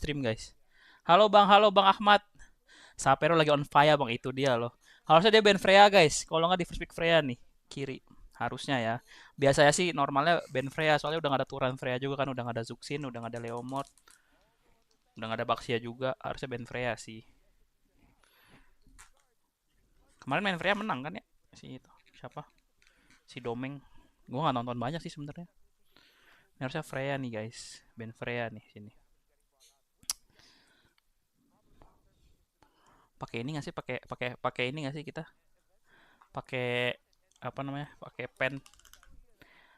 stream guys. Halo Bang Ahmad. Sapero lagi on fire Bang, itu dia loh. Harusnya dia ban Freya guys. Kalau nggak di first pick Freya nih, kiri. Harusnya ya. Biasanya sih normalnya ban Freya, soalnya udah nggak ada turunan Freya juga kan, udah nggak ada Zuxin, udah nggak ada Leomord, udah nggak ada Baxia juga. Harusnya ban Freya sih. Kemarin main Freya menang kan ya? Si itu. Siapa? Si Domeng. Gua nggak nonton banyak sih sebenarnya. Ini harusnya Freya nih guys. Ban Freya nih sini. Pakai ini nggak sih? Pakai pakai pakai ini nggak sih kita? Pakai apa namanya? Pakai pen.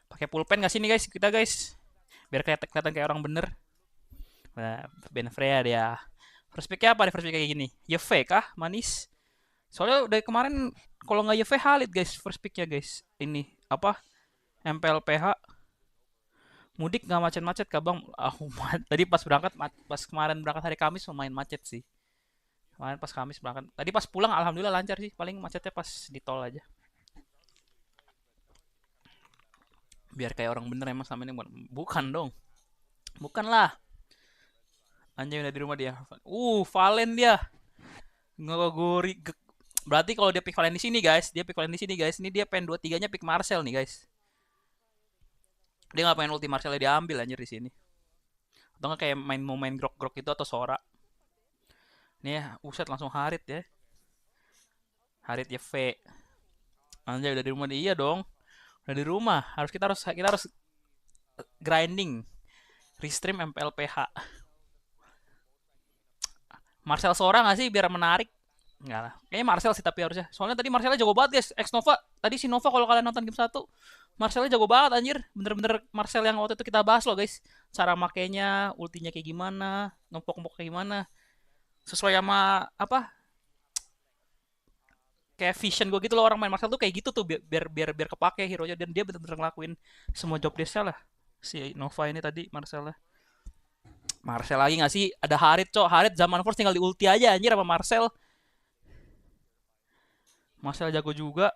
Pakai pulpen nggak sih nih guys kita guys? Biar kelihatan kayak orang bener. Nah, Ben Freya dia. First pick apa? First pick kayak gini. Yeve kah? Manis. Soalnya dari kemarin kalau nggak Yeve Halid guys first picknya guys. Ini apa? MPLPH. Mudik nggak macet-macet kah bang? Aku tadi pas berangkat, pas kemarin berangkat hari Kamis lumayan macet sih. Kemarin pas Kamis berangkat. Tadi pas pulang alhamdulillah lancar sih. Paling macetnya pas di tol aja. Biar kayak orang bener emang sama ini bukan dong. Bukan lah. Anjay udah di rumah dia. Valen dia. Ngegori. Berarti kalau dia pick Valen di sini guys, dia pick Valen di sini guys. Ini dia pen 2-3-nya pick Marcel nih guys. Dia nggak pengen ulti Marcelnya diambil anjir di sini. Atau nggak kayak mau main grok-grok itu atau Sora. Nih ya, uset langsung Harit ya. Harit ya V. Anjay udah di rumah dia, iya dong. Udah di rumah. Kita harus grinding. Restream MPLPH. Marcel Sora nggak sih biar menarik? Enggak lah. Kayaknya Marcel sih tapi harusnya. Soalnya tadi Marcelnya jago banget guys. Ex Nova. Tadi si Nova kalau kalian nonton game 1. Marcelnya jago banget anjir. Bener-bener Marcel yang waktu itu kita bahas loh guys. Cara makainya, ultinya kayak gimana, ngempok-ngempok kayak gimana. Sesuai sama apa? Kayak vision gue gitu loh, orang main Marcel tuh kayak gitu tuh biar kepake hero nya, dan dia bener-bener ngelakuin semua job desknya lah. Si Nova ini tadi Marcel lah. Marcel lagi nggak sih? Ada Harit cok. Harit zaman first tinggal di ulti aja anjir sama Marcel. Marcel jago juga.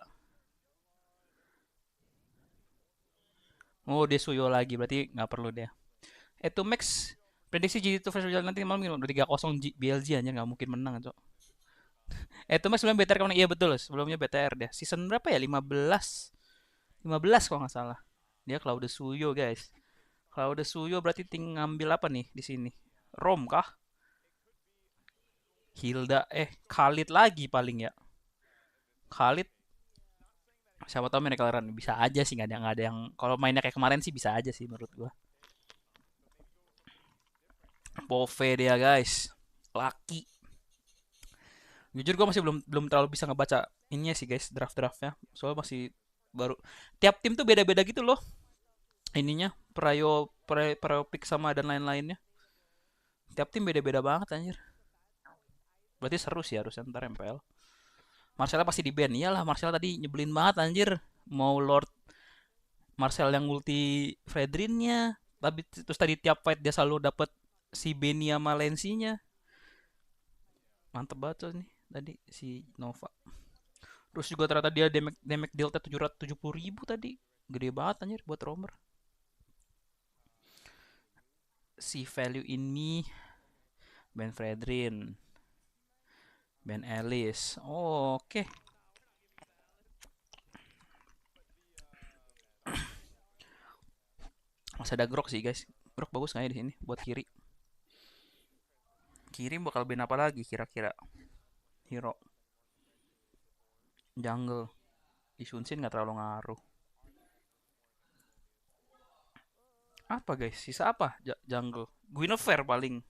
Oh dia Suyo lagi, berarti nggak perlu dia. Itu Max prediksi G2 versus nanti malam udah 3-0 BLG aja, nggak mungkin menang cok. Itu Max sebelum BTR kemana? Iya betul, sebelumnya BTR dia. Season berapa ya? 15 kalau nggak salah. Dia Claude Suyo guys. Claude Suyo berarti tinggal ngambil apa nih di sini? Rom kah? Hilda Khalid lagi paling ya. Khalid siapa tahu main kalian bisa aja sih, nggak ada yang kalau mainnya kayak kemarin sih bisa aja sih menurut gua. Pove dia guys. Laki. Jujur gue masih belum belum terlalu bisa ngebaca ininya sih guys, draftnya. Soalnya masih baru. Tiap tim tuh beda-beda gitu loh. Ininya prio pick sama dan lain-lainnya. Tiap tim beda-beda banget anjir. Berarti seru sih harusnya ntar MPL. Marcel pasti di ban. Iyalah Marcel tadi nyebelin banget anjir. Mau Lord Marcel yang multi Fredrinnya. Tapi terus tadi tiap fight dia selalu dapet si Benny sama Lensinya. Mantep banget nih tadi si Nova. Terus juga ternyata dia damage delta 770.000 tadi. Gede banget anjir buat roamer. Si value in me. Ben Fredrin. Ben Ellis. Oh, oke. Okay. Masih ada Grok sih guys. Grok bagus nggak ya di sini buat kiri? Kiri bakal ben apa lagi kira-kira? Hero. Jungle. Isunsin nggak terlalu ngaruh. Apa guys? Sisa apa? Jungle. Guinevere paling.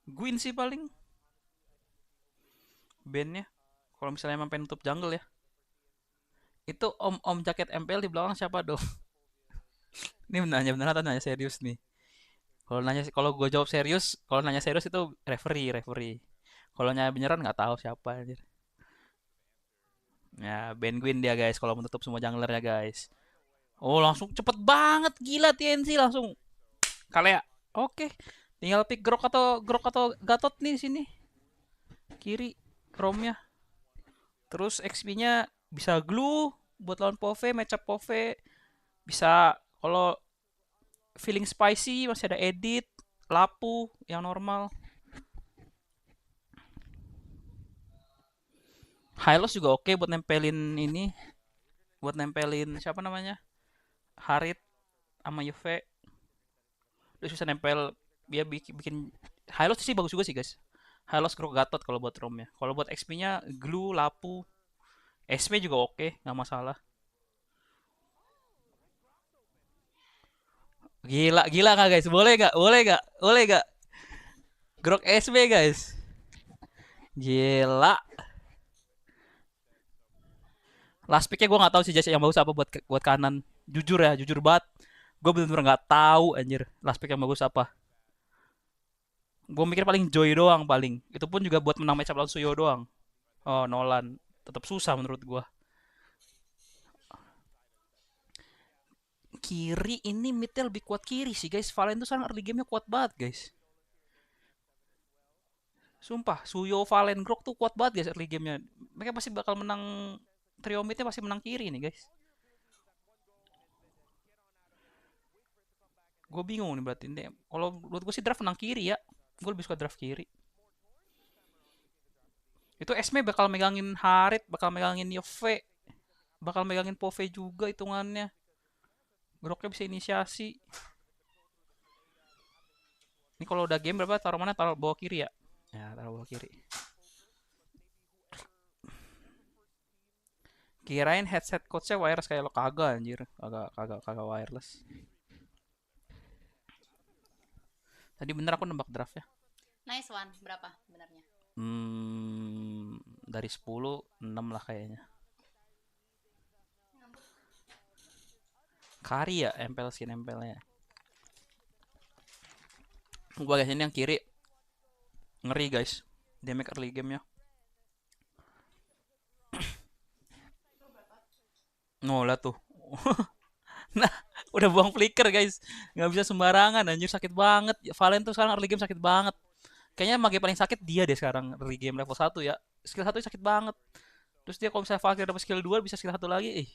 Gwyn sih paling. Bandnya. Kalau misalnya emang pengen tutup jungle ya. Itu om jaket MPL di belakang siapa dong? Ini nanya beneran atau nanya serius nih? Kalau gue jawab serius, kalau nanya serius itu referee. Kalau nanya beneran nggak tahu siapa anjir. Ya, Ben Gwyn dia guys kalau menutup semua jungler ya guys. Oh, langsung cepet banget gila TNC langsung. Kalian oke. Tinggal pick Grok atau Gatot nih di sini. Kiri Romnya. Terus XP-nya bisa glue buat lawan Pove, matchup Pove. Bisa kalau feeling spicy masih ada edit. Lapu yang normal. Hylos juga oke buat nempelin ini, buat nempelin siapa namanya? Harit sama Juve. Dia susah nempel, dia bikin Hylos sih bagus juga sih, guys. Hylos Grok Gatot kalau buat ROM ya. Kalau buat XP-nya Glue, Lapu, SP juga oke, nggak masalah. Gila, gila nggak guys? Boleh nggak? Boleh nggak? Boleh nggak? Grok SB guys. Gila. Last picknya gue nggak tahu sih Jasa yang bagus apa buat kanan. Jujur ya, jujur banget. Gue bener-bener nggak tahu anjir. Last pick yang bagus apa. Gue mikir paling Joy doang paling. Itu pun juga buat menang matchup lawan Suyo doang. Oh, Nolan. Tetap susah menurut gue. Kiri ini midnya lebih kuat kiri sih guys. Valen tuh sekarang early gamenya kuat banget guys. Sumpah, Suyo, Valen, Grok tuh kuat banget guys early gamenya. Mereka pasti bakal menang, trio midnya pasti menang kiri nih guys. Gue bingung nih berarti nih. Kalau menurut gue sih draft menang kiri ya. Gue lebih suka draft kiri. Itu Esme bakal megangin Harit, bakal megangin Yove, bakal megangin Pove juga hitungannya. Groknya bisa inisiasi. Ini kalau udah game berapa taruh mana? Taruh bawah kiri ya? Ya, taruh bawah kiri. Kirain headset coachnya wireless kayak lo kagak anjir. Kagak wireless. Tadi bener aku nembak draft ya. Nice one. Berapa benarnya? Dari 10, 6 lah kayaknya. Kari ya, empel skin empelnya. Gua guys ini yang kiri ngeri guys. Damage early gamenya. Oh, lihat tuh. Nah, udah buang flicker guys. Nggak bisa sembarangan anjir sakit banget. Valen tuh sekarang early game sakit banget. Kayaknya mage paling sakit dia deh sekarang early game level 1 ya. Skill 1 sakit banget. Terus dia kalau misalnya Valkyrie dapat skill 2 bisa skill 1 lagi.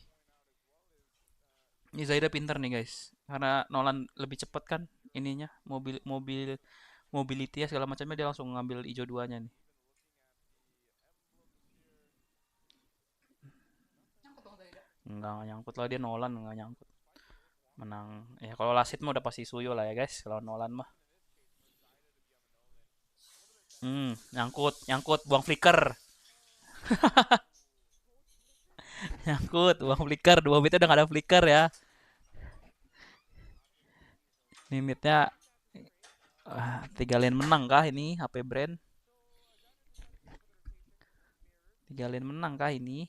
Ini Zaida pinter nih guys. Karena Nolan lebih cepet kan ininya, mobility ya segala macamnya dia langsung ngambil hijau duanya nih. Enggak nyangkut lah dia Nolan enggak nyangkut. Menang. Ya kalau Lasit mah udah pasti Suyo lah ya guys. Kalau Nolan mah. Nyangkut, nyangkut, buang flicker. Nyangkut, buang flicker. Dua bitnya udah gak ada flicker ya. Limitnya 3 lane menang kah ini HP brand? 3 lane menang kah ini?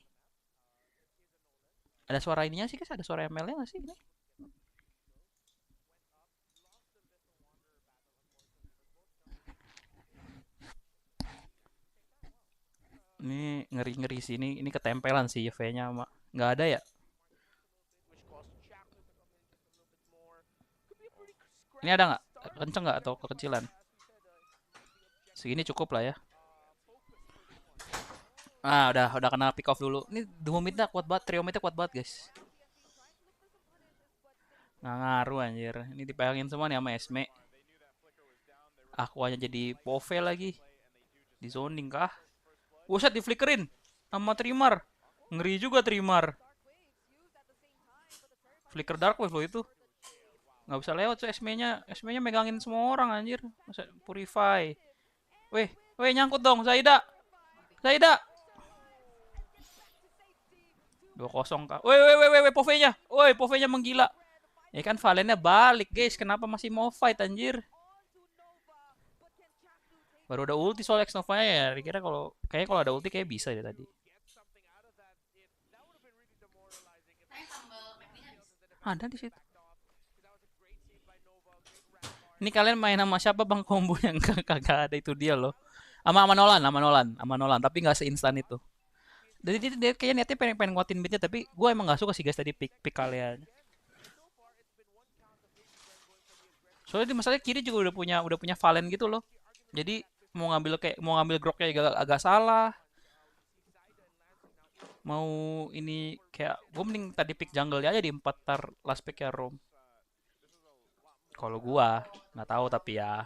Ada suara ininya sih guys, ada suara ML-nya nggak sih ini? Ini ngeri-ngeri sih ini ketempelan sih V-nya sama nggak ada ya? Ini ada nggak? Kenceng nggak atau kekecilan? Segini cukup lah ya. Ah, udah kena pick off dulu. Ini duo midnya kuat banget, trio midnya kuat banget, guys. Nggak ngaruh anjir. Ini dipegangin semua nih sama Esme. Aku hanya jadi Pove lagi. Di zoning kah? Buset di flickerin sama Trimar. Ngeri juga Trimar. Flicker Dark Wave loh itu. Nggak bisa lewat tuh Esme-nya. Esme-nya megangin semua orang anjir. Masa Purify. Weh, weh nyangkut dong Zaida. Zaida. 2-0 kah? Weh, weh, weh, weh, Pove-nya. Woi, Pove-nya menggila. Ya kan Valennya balik guys. Kenapa masih mau fight anjir? Baru ada ulti soal X Nova ya. Kira kalau kayaknya kalau ada ulti kayak bisa deh tadi. Ada di situ. Ini kalian main sama siapa bang combo yang kagak ada itu dia loh. Sama sama Nolan, tapi nggak seinstan itu. Jadi dia kayaknya niatnya pengen nguatin beatnya, tapi gue emang nggak suka sih guys tadi pick kalian. Soalnya di masalahnya kiri juga udah punya Valen gitu loh. Jadi mau ngambil groknya agak salah. Mau ini kayak gue mending tadi pick jungle aja di 4 tar last pick ya Rom. Kalau gua nggak tahu tapi ya,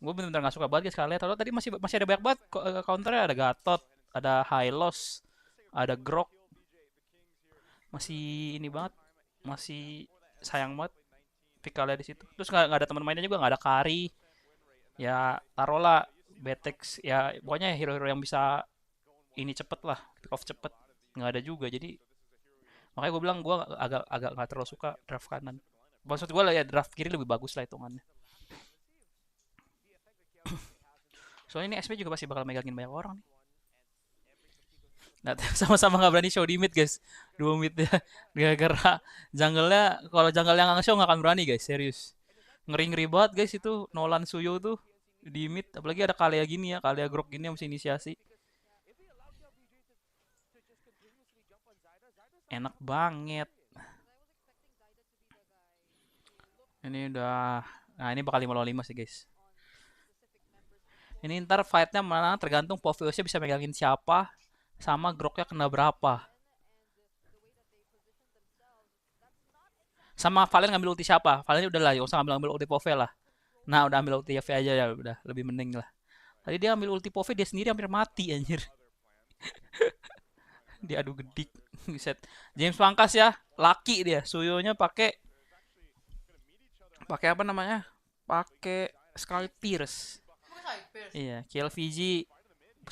gua bener-bener nggak suka banget guys kalian. Tahu tadi masih masih ada banyak banget counternya, ada Gatot, ada Hylos, ada Grok, masih ini banget, masih sayang banget pick kalian di situ. Terus nggak ada teman mainnya juga, nggak ada Kari. Ya taruhlah Betex ya, pokoknya hero-hero yang bisa ini cepet lah, pick off cepet. Nggak ada juga, jadi makanya gue bilang gue agak agak nggak terlalu suka draft kanan. Maksud gue lah ya draft kiri lebih bagus lah hitungannya. Soalnya ini SP juga pasti bakal megangin banyak orang nih. Nah, sama-sama nggak berani show di mid guys. Dua mid ya. Gara-gara jungle-nya, kalau jungle yang nggak show nggak akan berani guys, serius. Ngeri-ngeri banget guys itu Nolan Suyo tuh di mid. Apalagi ada Kalia gini ya, Kalia Grok gini yang mesti inisiasi. Enak banget. Ini udah, nah ini bakal 5 lawan 5 sih guys. Ini ntar fightnya mana tergantung Poviusnya bisa megangin siapa, sama Groknya kena berapa. Sama Valen ngambil ulti siapa? Valen udah lah, gak usah ngambil ulti Pove lah. Nah udah ambil ulti V aja ya, udah lebih mending lah. Tadi dia ambil ulti Pove, dia sendiri hampir mati anjir. Dia adu gedik. Set. James Pangkas ya, laki dia. Suyonya pakai pakai apa namanya? Pakai Sky Pierce. Bukan Cypers. Iya, KLVG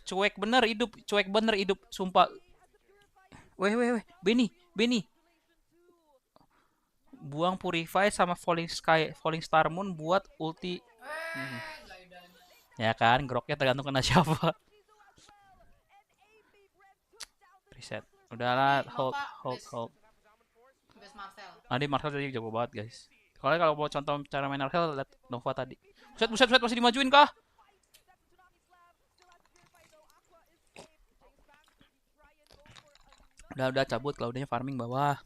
cuek bener hidup, sumpah. Weh, weh, weh, Benny, Benny, buang Purify sama Falling Star Moon buat ulti. Glidanya. Ya kan, groknya tergantung kena siapa. Reset. Udahlah, Ini hold, Nova hold, base hold. base Marcel. Tadi Marcel tadi jago banget, guys. Kalau mau contoh cara main Marcel, lihat Nova tadi. Buset, buset, buset, masih dimajuin kah? Udah cabut, Claudia farming bawah.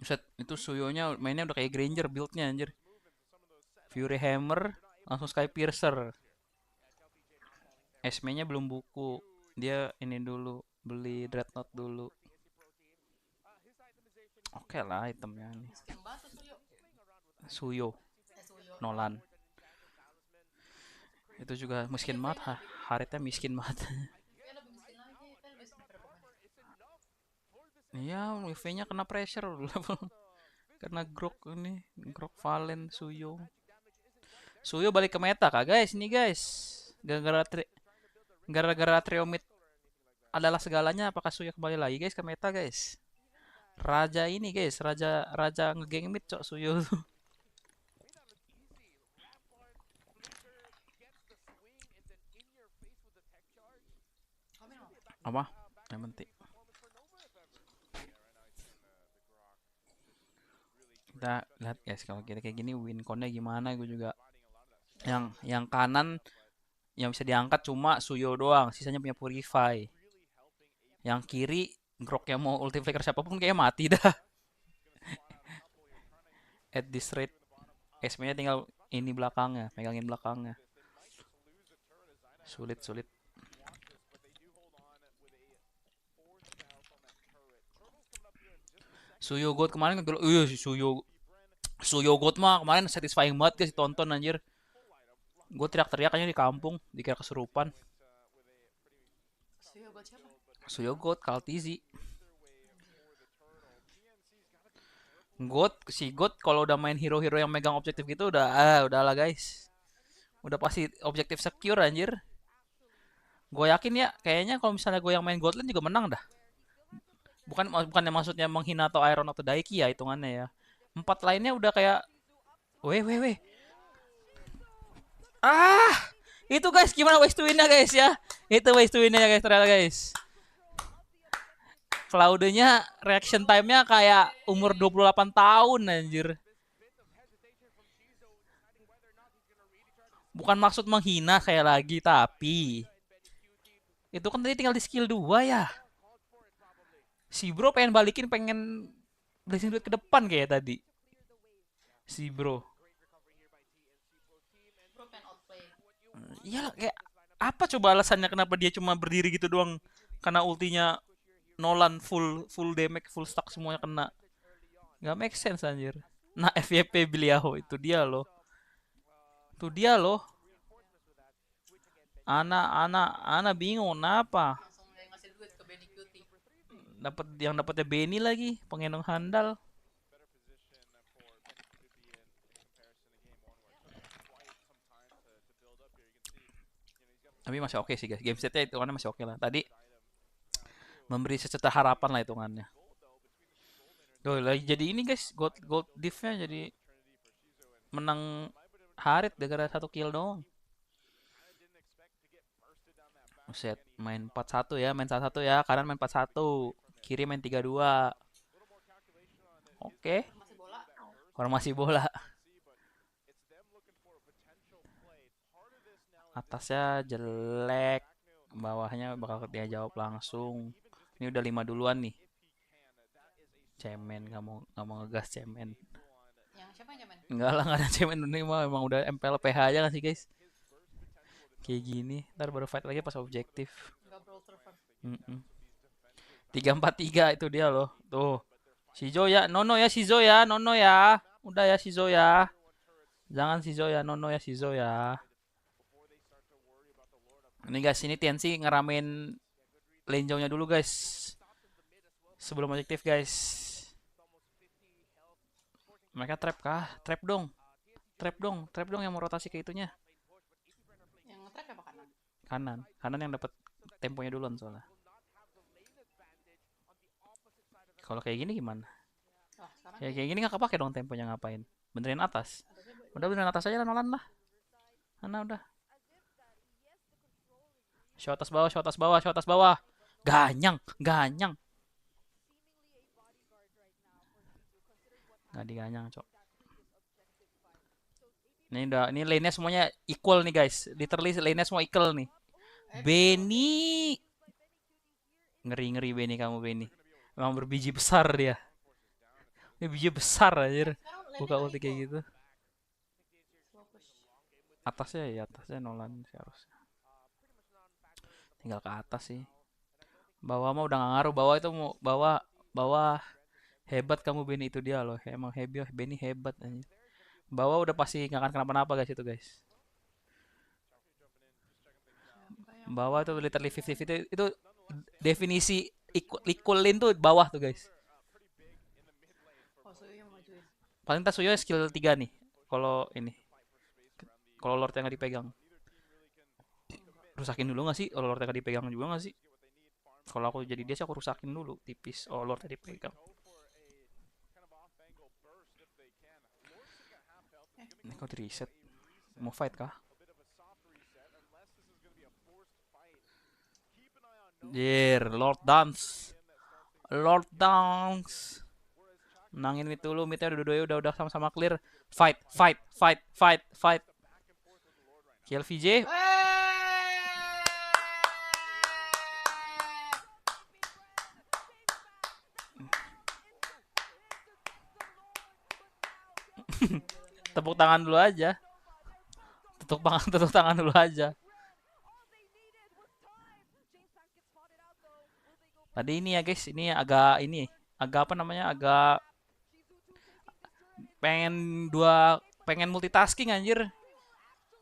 Buset, itu Suyonya mainnya udah kayak Granger buildnya anjir. Fury Hammer, langsung Sky Piercer. Esme-nya belum buku. Dia ini dulu, beli Dreadnought dulu. Oke lah itemnya nih. Miskin banget tuh Suyo. Suyo, Suyo. Nolan. Itu juga miskin banget, Haritnya miskin banget. Dia lebih miskin lagi. Dia lebih miskin daripada pemain. Iya, UV-nya kena pressure level. Karena Grok ini, Grok Valen, Suyo. Suyo balik ke meta kah guys? Nih guys. Gara-gara Triomid adalah segalanya, apakah Suyo kembali lagi guys ke meta guys? Raja ini guys, raja raja ngegeng mid cok Suyo tuh. Komen mau. Apa? Yang penting. Kita lihat guys kalau kita kayak gini win connya gimana, gue juga. Yang kanan yang bisa diangkat cuma Suyo doang, sisanya punya Purify. Yang kiri Grok yang mau ulti flicker siapapun kayaknya mati dah. At this rate, Esme-nya tinggal ini belakangnya, megangin belakangnya. Sulit sulit. Suyo God kemarin kan, si Suyo God mah kemarin satisfying banget guys tonton anjir. Gue teriak-teriak aja di kampung, dikira kesurupan. Suyo buat siapa? Suyo God, Kaltizi. God, si God kalau udah main hero-hero yang megang objektif gitu udahlah guys. Udah pasti objektif secure anjir. Gue yakin ya, kayaknya kalau misalnya gue yang main Godland juga menang dah. Bukannya maksudnya menghina atau Iron atau Daiki ya hitungannya ya. 4 lainnya udah kayak weh weh weh. Itu guys gimana waste to win-nya guys ya. Itu waste to win-nya guys ternyata guys. Claudenya reaction time-nya kayak umur 28 tahun anjir. Bukan maksud menghina kayak lagi, tapi itu kan tadi tinggal di skill 2 ya. Si bro pengen balikin, pengen blessing duit ke depan kayak tadi. Si bro. Bro pengen outplay. Iya kayak apa coba alasannya kenapa dia cuma berdiri gitu doang Karena ultinya Nolan full damage, full stack semuanya kena. Nggak make sense anjir. Nah, FYP beliau itu dia loh. Itu dia loh. Ana bingung kenapa. Langsung yang ngasih duit ke Benny Cutie. Dapatnya Benny lagi, pengendong handal. Tapi masih oke sih guys. Game setnya hitungannya masih oke lah. Tadi memberi secerca harapan lah hitungannya. Tuh lagi jadi ini guys, gold diff-nya jadi menang Harit gara-gara 1 kill doang. Buset, main 4-1 ya, main 1-1 ya, kanan main 4-1, kiri main 3-2. Oke, Masih bola. formasi bola. Atasnya jelek, bawahnya bakal dia jawab langsung. Ini udah 5 duluan nih. Cemen, nggak mau ngegas cemen. Yang siapa yang nyaman? Enggak lah, nggak ada cemen ini mah emang udah MPL PH aja kan sih guys. Kayak gini, ntar baru fight lagi pas objektif. Enggak brawl server. 3-4-3 itu dia loh. Tuh. Shizo ya, Nono ya Shizo ya, Nono ya. Udah ya Shizo ya. Jangan Shizo ya, Nono ya Shizo ya. Ini guys, ini TNC ngeramein lane jauhnya dulu guys. Sebelum objektif guys. Mereka trap kah? Trap dong. Trap dong yang mau rotasi ke itunya. Yang nge-trap apa kanan? Kanan yang dapat temponya duluan soalnya. Kalau kayak gini gimana? Wah, sekarang Ya kayak gini nggak kepake dong temponya ngapain? Benerin atas. atasnya Udah benerin atas aja lah Nolan lah. Mana udah. Show atas bawah, show atas bawah, show atas bawah. Ganyang. Nggak diganyang, cok. Ini lane-nya semuanya equal nih guys. Literally lane-nya semua equal nih. Benny. Ngeri Benny kamu Benny. Memang berbiji besar dia. Ini biji besar aja. Buka ulti kayak gitu. slow push. Atasnya Nolan sih harusnya. Tinggal ke atas sih. Bawah mah udah gak ngaruh. Bawah itu mau bawah hebat kamu Benny itu dia loh. Emang hebat Benny hebat aja. Bawah udah pasti gak akan kenapa-napa guys itu guys. Bawah itu literally 50-50 itu definisi equal lane tuh bawah tuh guys. Oh, Suyo yang majuin. Paling tas Suyo skill 3 nih. Kalau ini. Kalau Lord yang gak dipegang. Rusakin dulu gak sih? Kalau Lord yang gak dipegang juga gak sih? Kalau aku jadi dia sih aku rusakin dulu tipis. Oh Lord yang dipegang. Ini kau di reset. Mau fight kah? Jir, Lord Dance. Menangin mid dulu, midnya udah sama-sama clear. Fight. Kill VJ. Tepuk tangan dulu aja. Tepuk tangan dulu aja. Tadi ini ya guys, ini agak apa namanya? Agak pengen multitasking anjir.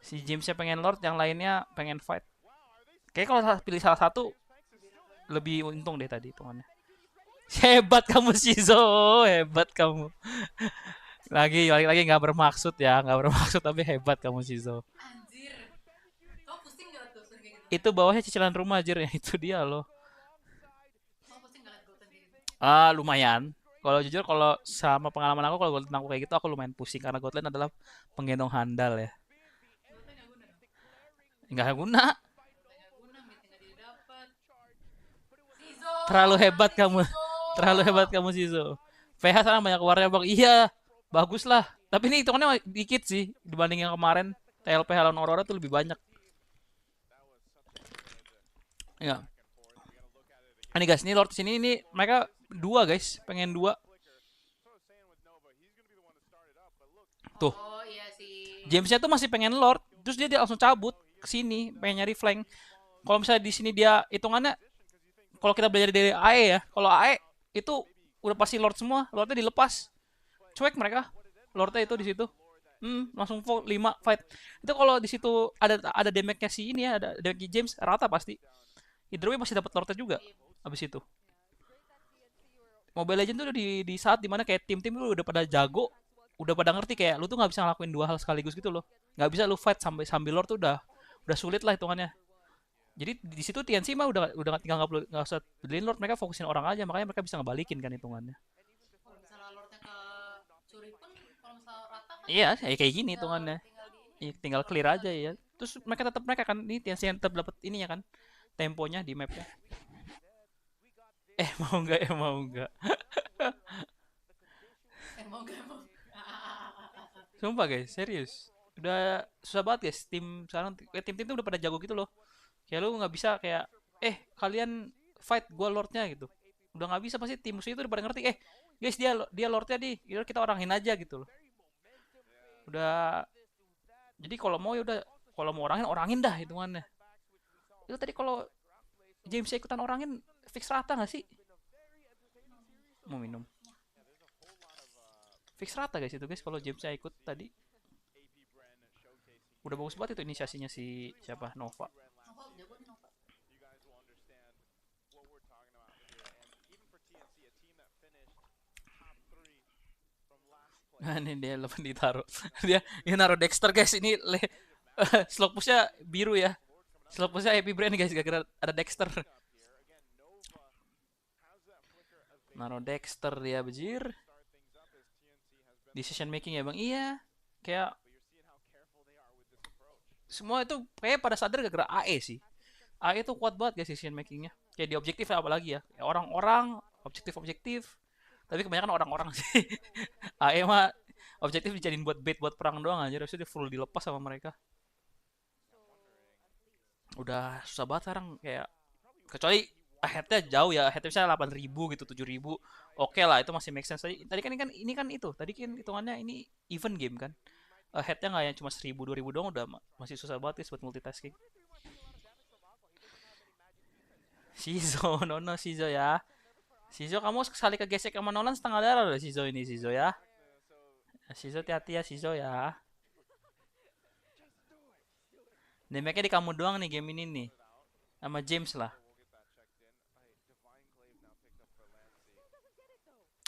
Si Jamesnya pengen Lord, yang lainnya pengen fight. Kayak kalau pilih salah satu lebih untung deh tadi hitungannya. Hebat kamu Shizo, hebat kamu. Lagi nggak bermaksud ya, nggak bermaksud tapi hebat kamu Shizo. Anjir. Kamu pusing gak tuh kayak gitu? Itu bawahnya cicilan rumah anjir ya, itu dia loh. Kamu pusing gak liat Golden kayak gitu? Lumayan. Kalau jujur kalau sama pengalaman aku kalau Gotland aku kayak gitu aku lumayan pusing karena Gotland adalah penggendong handal ya. Golden gak guna dong? Nggak guna. Golden gak guna, meeting gak didapet. Shizo! Terlalu hebat kamu. Shizo! Terlalu hebat kamu Shizo. PH sana banyak keluarnya bang. Iya, bagus lah. Tapi ini hitungannya dikit sih dibanding yang kemarin. TLPH lawan Aurora tuh lebih banyak. Ya. Ini guys, ini Lord sini ini mereka dua guys, pengen dua. Tuh, Oh iya sih. Jamesnya tuh masih pengen Lord, terus dia langsung cabut ke sini, pengen nyari flank. Kalau misalnya di sini dia hitungannya kalau kita belajar dari AE ya, kalau AE itu udah pasti Lord semua, Lordnya dilepas, cuek mereka, Lordnya itu di situ. Langsung 5 fight. Itu kalau di situ ada damage-nya si ini ya, ada damage James rata pasti. Hydro pasti dapat Lordnya juga. Abis itu. Mobile Legends tuh udah di saat dimana kayak tim-tim lu udah pada jago, udah pada ngerti kayak lu tuh nggak bisa ngelakuin dua hal sekaligus gitu loh. Nggak bisa lu fight sambil Lord tuh udah sulit lah hitungannya. Jadi di situ TNC mah udah tinggal nggak usah beliin Lord, mereka fokusin orang aja, makanya mereka bisa ngebalikin kan hitungannya. Kalau misalnya lordnya ke curi pun, kalau misalnya rata kan Iya, ya kayak gini tinggal hitungannya. tinggal di ini, Iya, tinggal lord clear tinggal aja di ya. Terus mereka kan ini TNC yang tetap dapat ininya kan, temponya di mapnya. Mau nggak, mau nggak. mau gak mau. Sumpah guys, serius. Udah susah banget guys, tim sekarang tim-tim tuh udah pada jago gitu loh. Kayak lu nggak bisa kayak kalian fight gua lordnya gitu. Udah nggak bisa, pasti tim musuh itu udah pada ngerti, guys dia lordnya di, kita orangin aja gitu loh. Udah, jadi kalau mau ya udah, kalau mau orangin dah hitungannya. Itu tadi kalau James ikutan orangin fix rata nggak sih? Mau minum. Fix rata guys itu guys kalau James ikut tadi. Udah bagus banget itu inisiasinya si siapa, Nova. Nova jago nih Nova. Nah, ini dia lepas ditaruh. dia naruh Dexter guys, ini slot pushnya biru ya. Slot pushnya Happy Brand guys, gak kira ada Dexter. Naruh Dexter dia bejir. Decision making ya bang, iya. Kayak semua itu kayak pada sadar gara-gara AE sih. AE itu kuat banget guys decision makingnya. Kayak di objektif ya apalagi ya. Kayak orang-orang objektif. Tapi kebanyakan orang-orang sih. AE mah objektif dijadiin buat bait buat perang doang aja. Harusnya dia full dilepas sama mereka. Udah susah banget sekarang kayak, kecuali aheadnya jauh ya, aheadnya misalnya 8.000 gitu, 7.000, oke lah, itu masih make sense. Tadi kan itu tadi kan hitungannya ini event game kan, aheadnya nggak yang cuma 1.000 2.000 doang, udah masih susah banget ya buat multitasking. Shizo Nono Shizo ya, Shizo kamu sekali kegesek sama Nolan setengah darah loh Shizo ini, Shizo ya. Shizo hati-hati ya Shizo ya. Damage-nya di kamu doang nih game ini nih, sama James lah.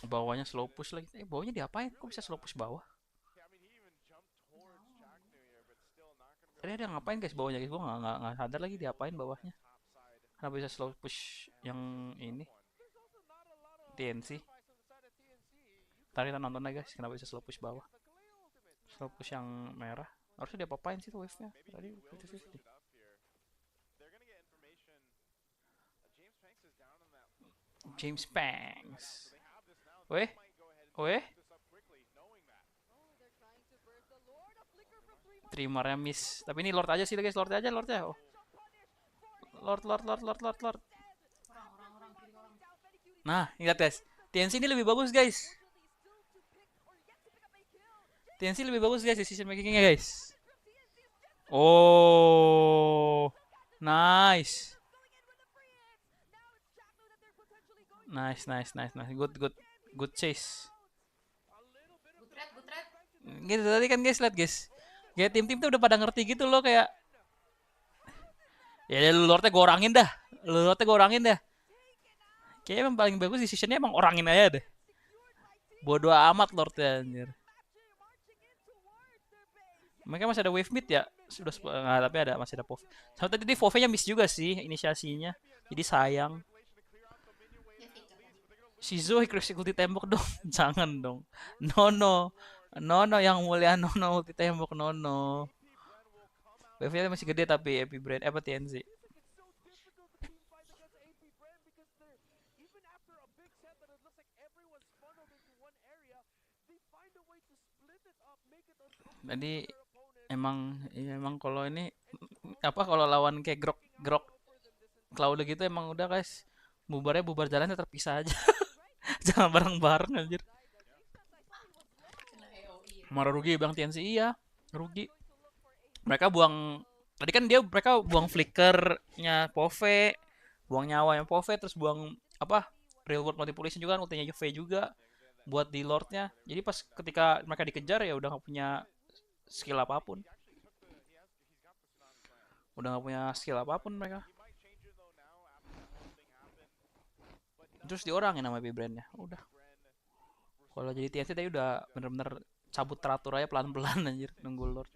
Bawahnya slow push lagi. Bawahnya diapain? Kok bisa slow push bawah? Tadi ada ngapain guys bawahnya guys? Gue nggak sadar lagi diapain bawahnya. Kenapa bisa slow push yang ini? TNC. Tadi kita nonton aja guys. Kenapa bisa slow push bawah? Slow push yang merah. Harusnya dia apain sih tuh wave-nya? Tadi 50-50. James Banks. Weh, weh. Trimernya miss. Tapi ini Lord aja sih guys, Lord aja, Lord ya. Oh. Lord. Orang kiri orang. Nah, ingat guys. TNC ini lebih bagus guys. TNC lebih bagus guys decision makingnya guys. Oh, nice. Nice. Good chase. Good trade. Gitu tadi kan guys, lihat guys. Kayak tim-tim tuh udah pada ngerti gitu loh kayak, ya lu Lordnya gue orangin dah. Kayaknya emang paling bagus decisionnya emang orangin aja deh. Bodoh amat Lordnya anjir. Mereka masih ada wave mid ya? Sudah nggak, tapi masih ada POV. Sama tadi di POV-nya miss juga sih inisiasinya. Jadi sayang. Ya feature tadi. Shizo ikut ulti tembok dong. Jangan dong. Nono yang mulia, Nono ulti tembok Nono. Wave-nya masih gede tapi Epic Brand apa TNC. Jadi emang kalau ini apa, kalau lawan kayak grok cloud gitu emang udah guys, bubar jalan terpisah aja. Jangan bareng-bareng anjir. Kena AOE. Marah rugi bang TNC, iya rugi. Mereka buang tadi kan mereka buang flickernya Pove, Buang nyawa yang Pove, terus buang apa, real world manipulation juga kan ultinya Juve juga buat di lordnya. Jadi pas ketika mereka dikejar ya udah nggak punya skill apapun, mereka. Terus diorangin nama brandnya udah. Kalau jadi TNC tadi udah bener-bener cabut teratur aja pelan-pelan anjir nunggu lord.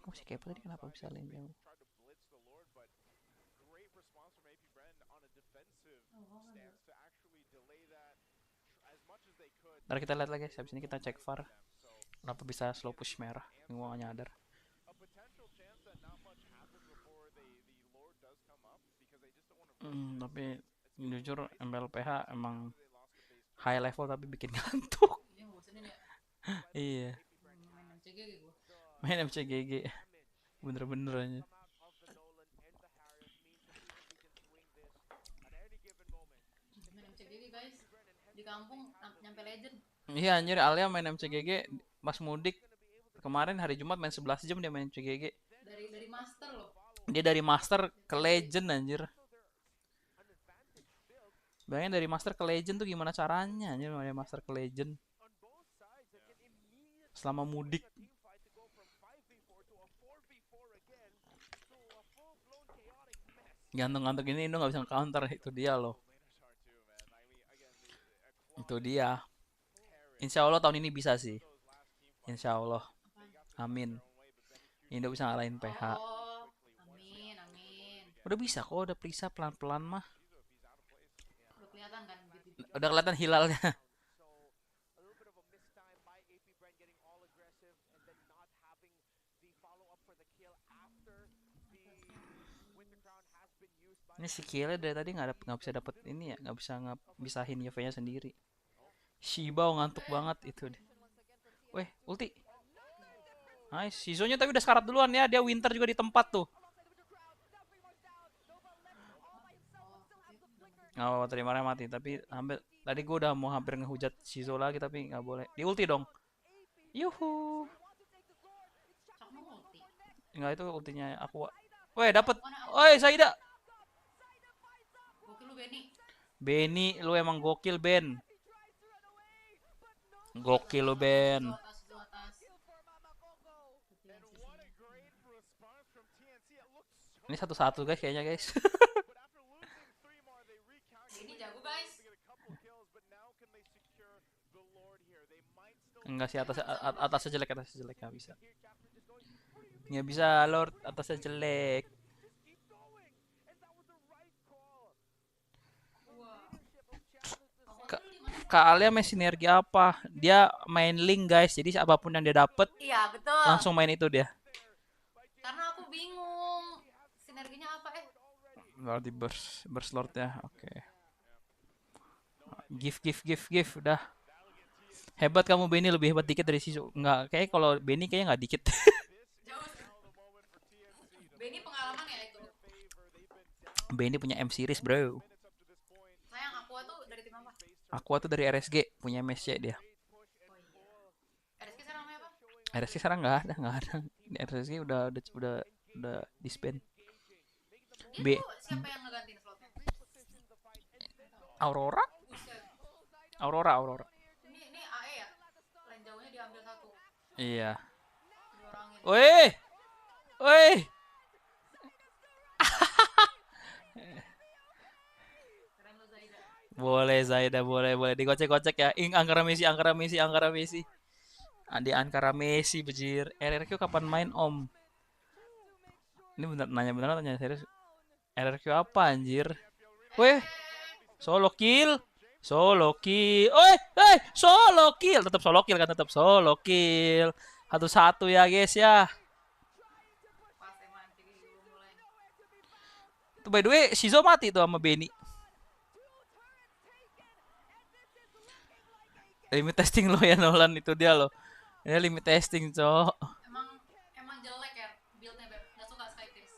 Kok si kepo tadi kenapa bisa lain jauh? Ntar kita lihat lagi, habis ini kita cek VAR. Kenapa bisa slow push merah? Gua gak nyadar. Tapi jujur MLPH emang high level tapi bikin ngantuk. Ini bosenin ya. Iya, Main MCG gue. main MCGG bener-bener aja. Main MCG guys. Di kampung nyampe legend. Iya anjir, Alia main MCGG pas mudik kemarin hari Jumat main 11 jam dia main MCGG. Dari master loh. Dia dari master ke legend anjir. Bayangin dari master ke legend tuh gimana caranya anjir, dari master ke legend. Selama mudik. Gantung-gantung ini Indo gak bisa counter, itu dia loh. Itu dia. Insya Allah tahun ini bisa sih. Insya Allah. Amin. Indo bisa ngalahin PH. Oh, amin, amin. Udah bisa kok, udah periksa pelan-pelan mah. Udah kelihatan kan gitu. Udah kelihatan hilalnya. Ini si Kiele dari tadi nggak bisa dapet ini ya, nggak bisa bisahin Juve-nya sendiri. Shibao ngantuk banget itu deh. Weh, ulti. Nice. Shizonya tapi udah sekarat duluan ya. Dia winter juga di tempat tuh. Oh, terima kasih mati. Tapi hampir tadi gue udah mau hampir ngehujat Shizo lagi tapi nggak boleh. Di ulti dong. Yuhu. Cakmu multi. Enggak, itu ultinya aku. Weh, dapet. Oi, Saida. Gokil lu Benny. Benny, lu emang gokil, Ben. Gokil lu, Ben. Itu atas. Ini satu-satu guys kayaknya guys. Benny jago guys. Enggak sih, atasnya jelek, nggak bisa. Nggak bisa Lord, atasnya jelek. Kak Alia main sinergi apa? Dia main link guys, jadi apapun yang dia dapet Iya betul. langsung main itu dia. Karena aku bingung sinerginya apa Berarti burst lord ya, oke. Give, udah. Hebat kamu Benny, lebih hebat dikit dari Sisu. Enggak, kayak kalau Benny kayaknya nggak dikit. Jauh. Benny pengalaman ya itu. Benny punya M series bro. Sayang aku tuh dari tim apa? Aqua tuh dari RSG, punya MSC dia. Oh iya. RSK sekarang namanya apa? RSG sekarang nggak ada. Di RSG udah disband. Dia tuh siapa yang ngegantiin slotnya? Aurora? Buset. Aurora. Ini AE ya? Lain jauhnya diambil satu. Iya. Diorangin. Woi. Keren lu Zaida. Boleh Zaida, boleh digocek-gocek ya. Angkara Messi. Adi Ankara Messi bejir. RRQ kapan main Om? Ini nanya serius. RRQ apa anjir? Weh, solo kill. Solo kill. Tetap solo kill. Satu-satu ya guys ya. Pas emang MCG belum mulai. Tuh by the way, Shizo mati tuh sama Benny. Limit testing lo ya Nolan, itu dia lo. Ya limit testing, cok. Emang jelek ya build-nya Beb. Gak suka Skypierce.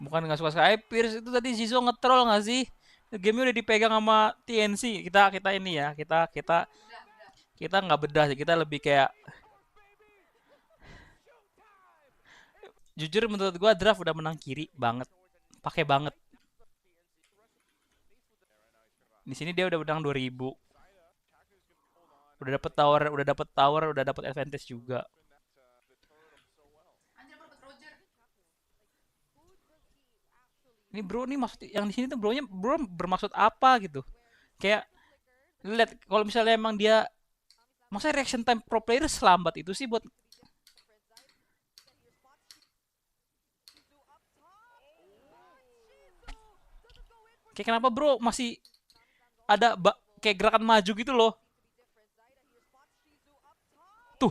Bukan nggak suka Skypierce, itu tadi Shizo nge-troll nggak sih? Game udah dipegang sama TNC. Kita ini ya, kita Udah. nggak bedah sih, kita lebih kayak jujur menurut gua draft udah menang kiri banget. pakai banget. Di sini dia udah menang 2000. Udah dapet advantage juga. Anjir aku dapet Roger. Ini bro nih maksud yang di sini tuh bro bermaksud apa gitu. Kayak lihat kalau misalnya emang dia masa reaction time pro player selambat itu sih buat kayak kenapa bro masih ada kayak gerakan maju gitu loh. Tuh,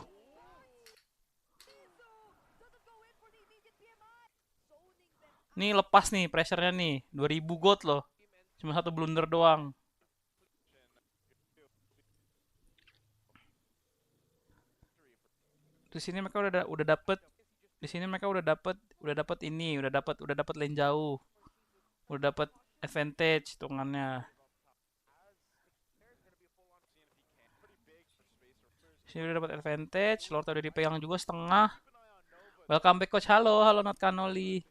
nih lepas nih pressure-nya nih. 2000 gold loh. Cuma satu blunder doang. Di sini mereka udah dapet di sini mereka udah dapet ini, udah dapet lane jauh. Udah dapet advantage hitungannya. Sini udah dapat advantage, Lord udah dipegang juga setengah. Welcome back coach. Halo, halo Not Kanoli.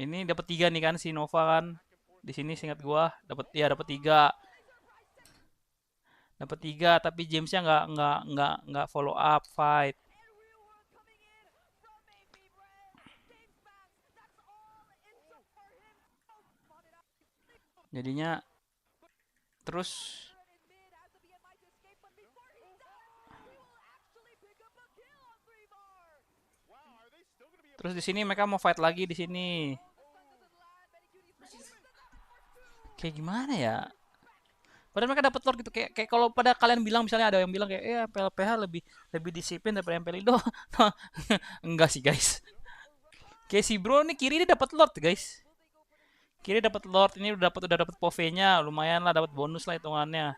Ini dapat 3 nih kan si Nova kan. Di sini singkat gua dapat 3. Dapat 3 tapi Jamesnya nggak follow up fight. Jadinya terus terus di sini mereka mau fight lagi di sini. Kayak gimana ya? Padahal mereka dapat Lord gitu kayak kalau pada kalian bilang misalnya ada yang bilang kayak PLPH lebih lebih disiplin daripada MPLido. Enggak sih guys. Kayak si bro nih kiri ini dapat Lord guys. Kiri dapat Lord ini udah dapat POV-nya lumayan lah dapat bonus lah hitungannya.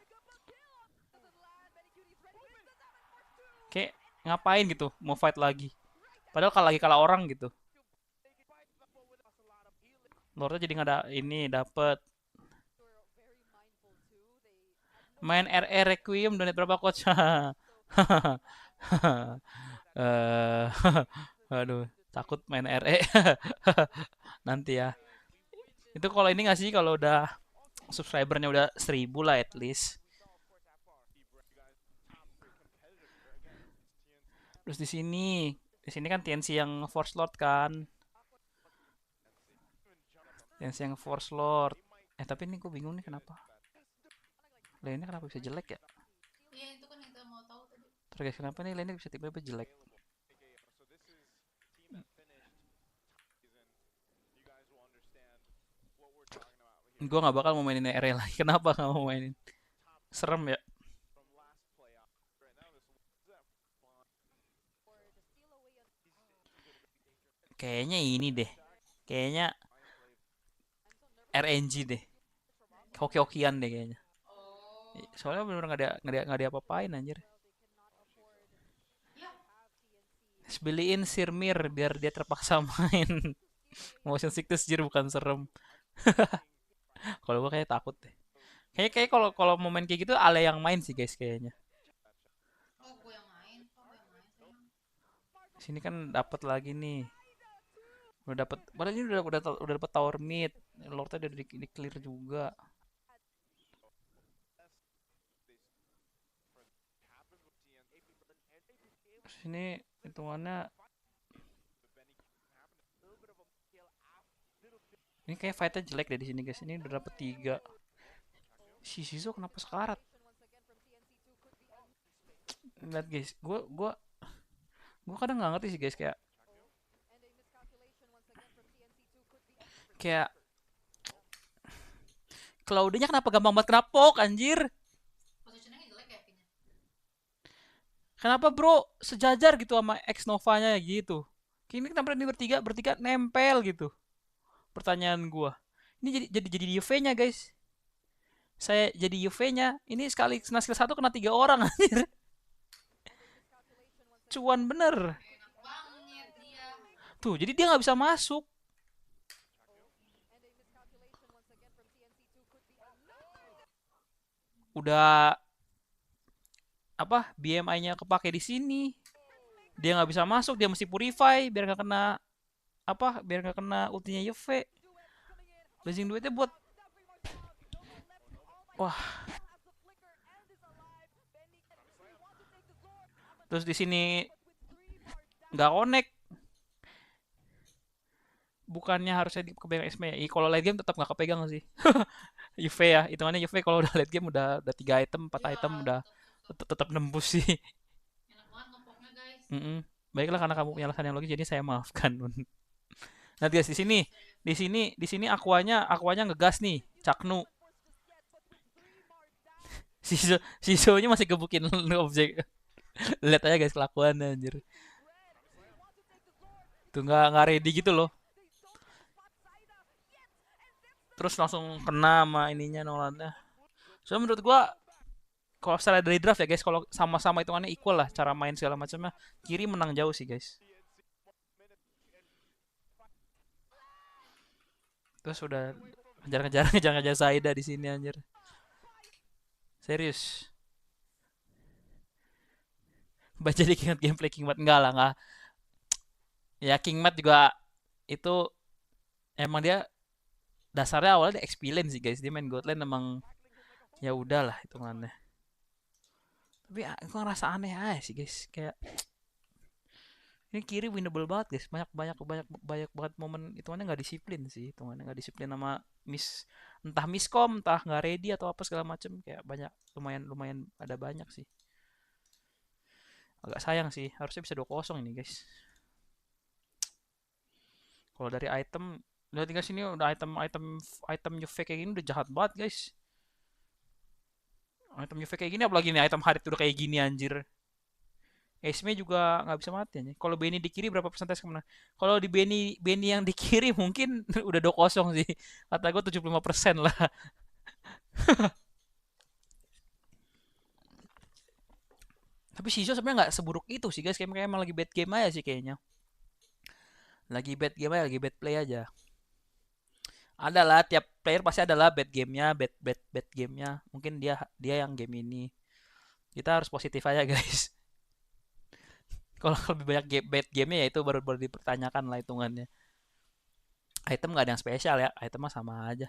Kayak ngapain gitu mau fight lagi. Padahal kalau lagi kalah orang gitu. Lordnya jadi nggak ada ini dapat main RE Requiem donat berapa coach? Eh, aduh, takut main RE nanti ya. Itu kalau ini nggak sih kalau udah subscribernya udah 1000 lah at least. Terus di sini kan TNC yang Force Lord kan. TNC yang Force Lord. Tapi ini gue bingung nih kenapa. Lainnya kenapa bisa jelek ya? Iya itu kan yang kita mau tahu tadi. Terus guys, kenapa nih lainnya bisa tiba-tiba jelek? Gue nggak bakal mau mainin RE lagi. Kenapa nggak mau mainin? Serem ya. Kayaknya ini deh. Kayaknya RNG deh. Hoki-hokian deh kayaknya. Oh. Soalnya bener nggak ada apa-apain anjir. Ya, Beliin Sirmir biar dia terpaksa main. Motion sickness jir bukan serem. Kalau gue kayak takut deh. Kayak kalau kalau mau main kayak gitu Ale yang main sih guys kayaknya. oh gue yang main. Oh gue yang main sayang. Sini kan dapat lagi nih. Udah dapat. Padahal ini udah dapat tower mid. Lordnya udah di clear juga. Sini hitungannya ini kayak fightnya jelek deh di sini guys. Ini udah dapet 3. Si Shizo kenapa sekarat? Lihat guys, gue kadang nggak ngerti sih guys kayak Claudia kenapa gampang banget kenapok anjir? Positioningnya jelek ya kayaknya. Kenapa bro sejajar gitu sama ex Novanya gitu? Kini kenapa ini bertiga bertiga nempel gitu? Pertanyaan gua. Ini jadi UV-nya guys. Saya jadi UV-nya. Ini sekali kena skill 1 kena 3 orang anjir. Cuan bener. Enak banget dia. Tuh, jadi dia nggak bisa masuk. Udah apa BMI-nya kepake di sini. Dia nggak bisa masuk, dia mesti purify biar nggak kena apa? Biar nggak kena ultinya Juve. Blazing duitnya buat wah. Terus di sini nggak connect. Bukannya harusnya kepegang XP ya. Kalau late game tetap nggak kepegang sih. Juve ya, hitungannya Juve kalau udah late game udah 3 item, 4 Iya, item udah tetap tetap tetap nembus sih. enak banget ngepoknya guys. Mm-mm. Baiklah karena kamu punya alasan yang logis jadi saya maafkan. Nah, guys di sini, di sini akuanya ngegas nih, Caknu. Sisonya masih gebukin objek. Lihat aja guys kelakuannya anjir. Tuh nggak ready gitu loh. Terus langsung kena sama ininya Nolannya. So menurut gua kalau secara dari draft ya guys, kalau sama-sama hitungannya equal lah cara main segala macamnya, kiri menang jauh sih guys. Terus udah ngejar-ngejar ngejar-ngejar Zaida di sini anjir. Serius. Baca di ingat gameplay Kingmat enggak lah enggak. Ya Kingmat juga itu emang dia dasarnya awalnya dia experience sih guys. Dia main Godland emang ya udahlah hitungannya. Tapi aku ngerasa aneh aja sih guys. Kayak ini kiri winnable banget guys. Banyak banyak banyak banyak banget momen hitungannya nggak disiplin sih. Hitungannya nggak disiplin sama entah miskom, entah nggak ready atau apa segala macem. Kayak banyak lumayan lumayan ada banyak sih. Agak sayang sih. Harusnya bisa 2-0 ini guys. Kalau dari item udah tinggal sini udah item Juve kayak gini udah jahat banget guys. Item Juve kayak gini apalagi nih item Harit udah kayak gini anjir. Esme juga nggak bisa mati aja. Kalau Benny di kiri berapa persentase kemana? Kalau di Benny Benny yang di kiri mungkin udah 2-0 sih. Kata gue 75% lah. Tapi Shizo sebenarnya nggak seburuk itu sih guys. Kayak emang lagi bad game aja sih kayaknya. Lagi bad game aja, lagi bad play aja. Adalah tiap player pasti adalah bad gamenya, bad gamenya. Mungkin dia dia yang game ini. Kita harus positif aja guys. Kalau lebih banyak bad gamenya ya itu baru baru dipertanyakan lah hitungannya. Item nggak ada yang spesial ya, item mah sama aja.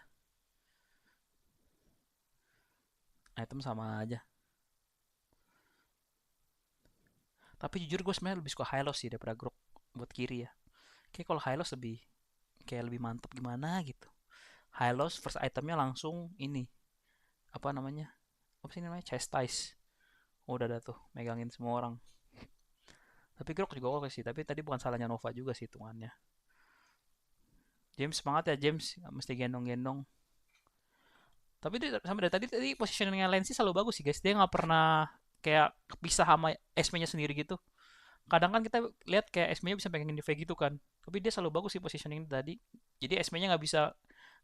Item sama aja. Tapi jujur gue sebenarnya lebih suka Hylos sih daripada Grok buat kiri ya. Kayak kalau Hylos lebih kayak lebih mantep gimana gitu. Hylos first itemnya langsung ini apa namanya? Apa sih namanya? Chastise. Oh, udah ada tuh megangin semua orang. Tapi Grok juga oke sih. Tapi tadi bukan salahnya Nova juga sih hitungannya. James semangat ya James, mesti gendong-gendong. Tapi dia, sampai dari tadi positioningnya Lensi selalu bagus sih guys. Dia nggak pernah kayak kepisah sama Esme-nya sendiri gitu. Kadang kan kita lihat kayak Esme-nya bisa pengen di gitu kan. Tapi dia selalu bagus sih positioning tadi. Jadi Esme-nya nggak bisa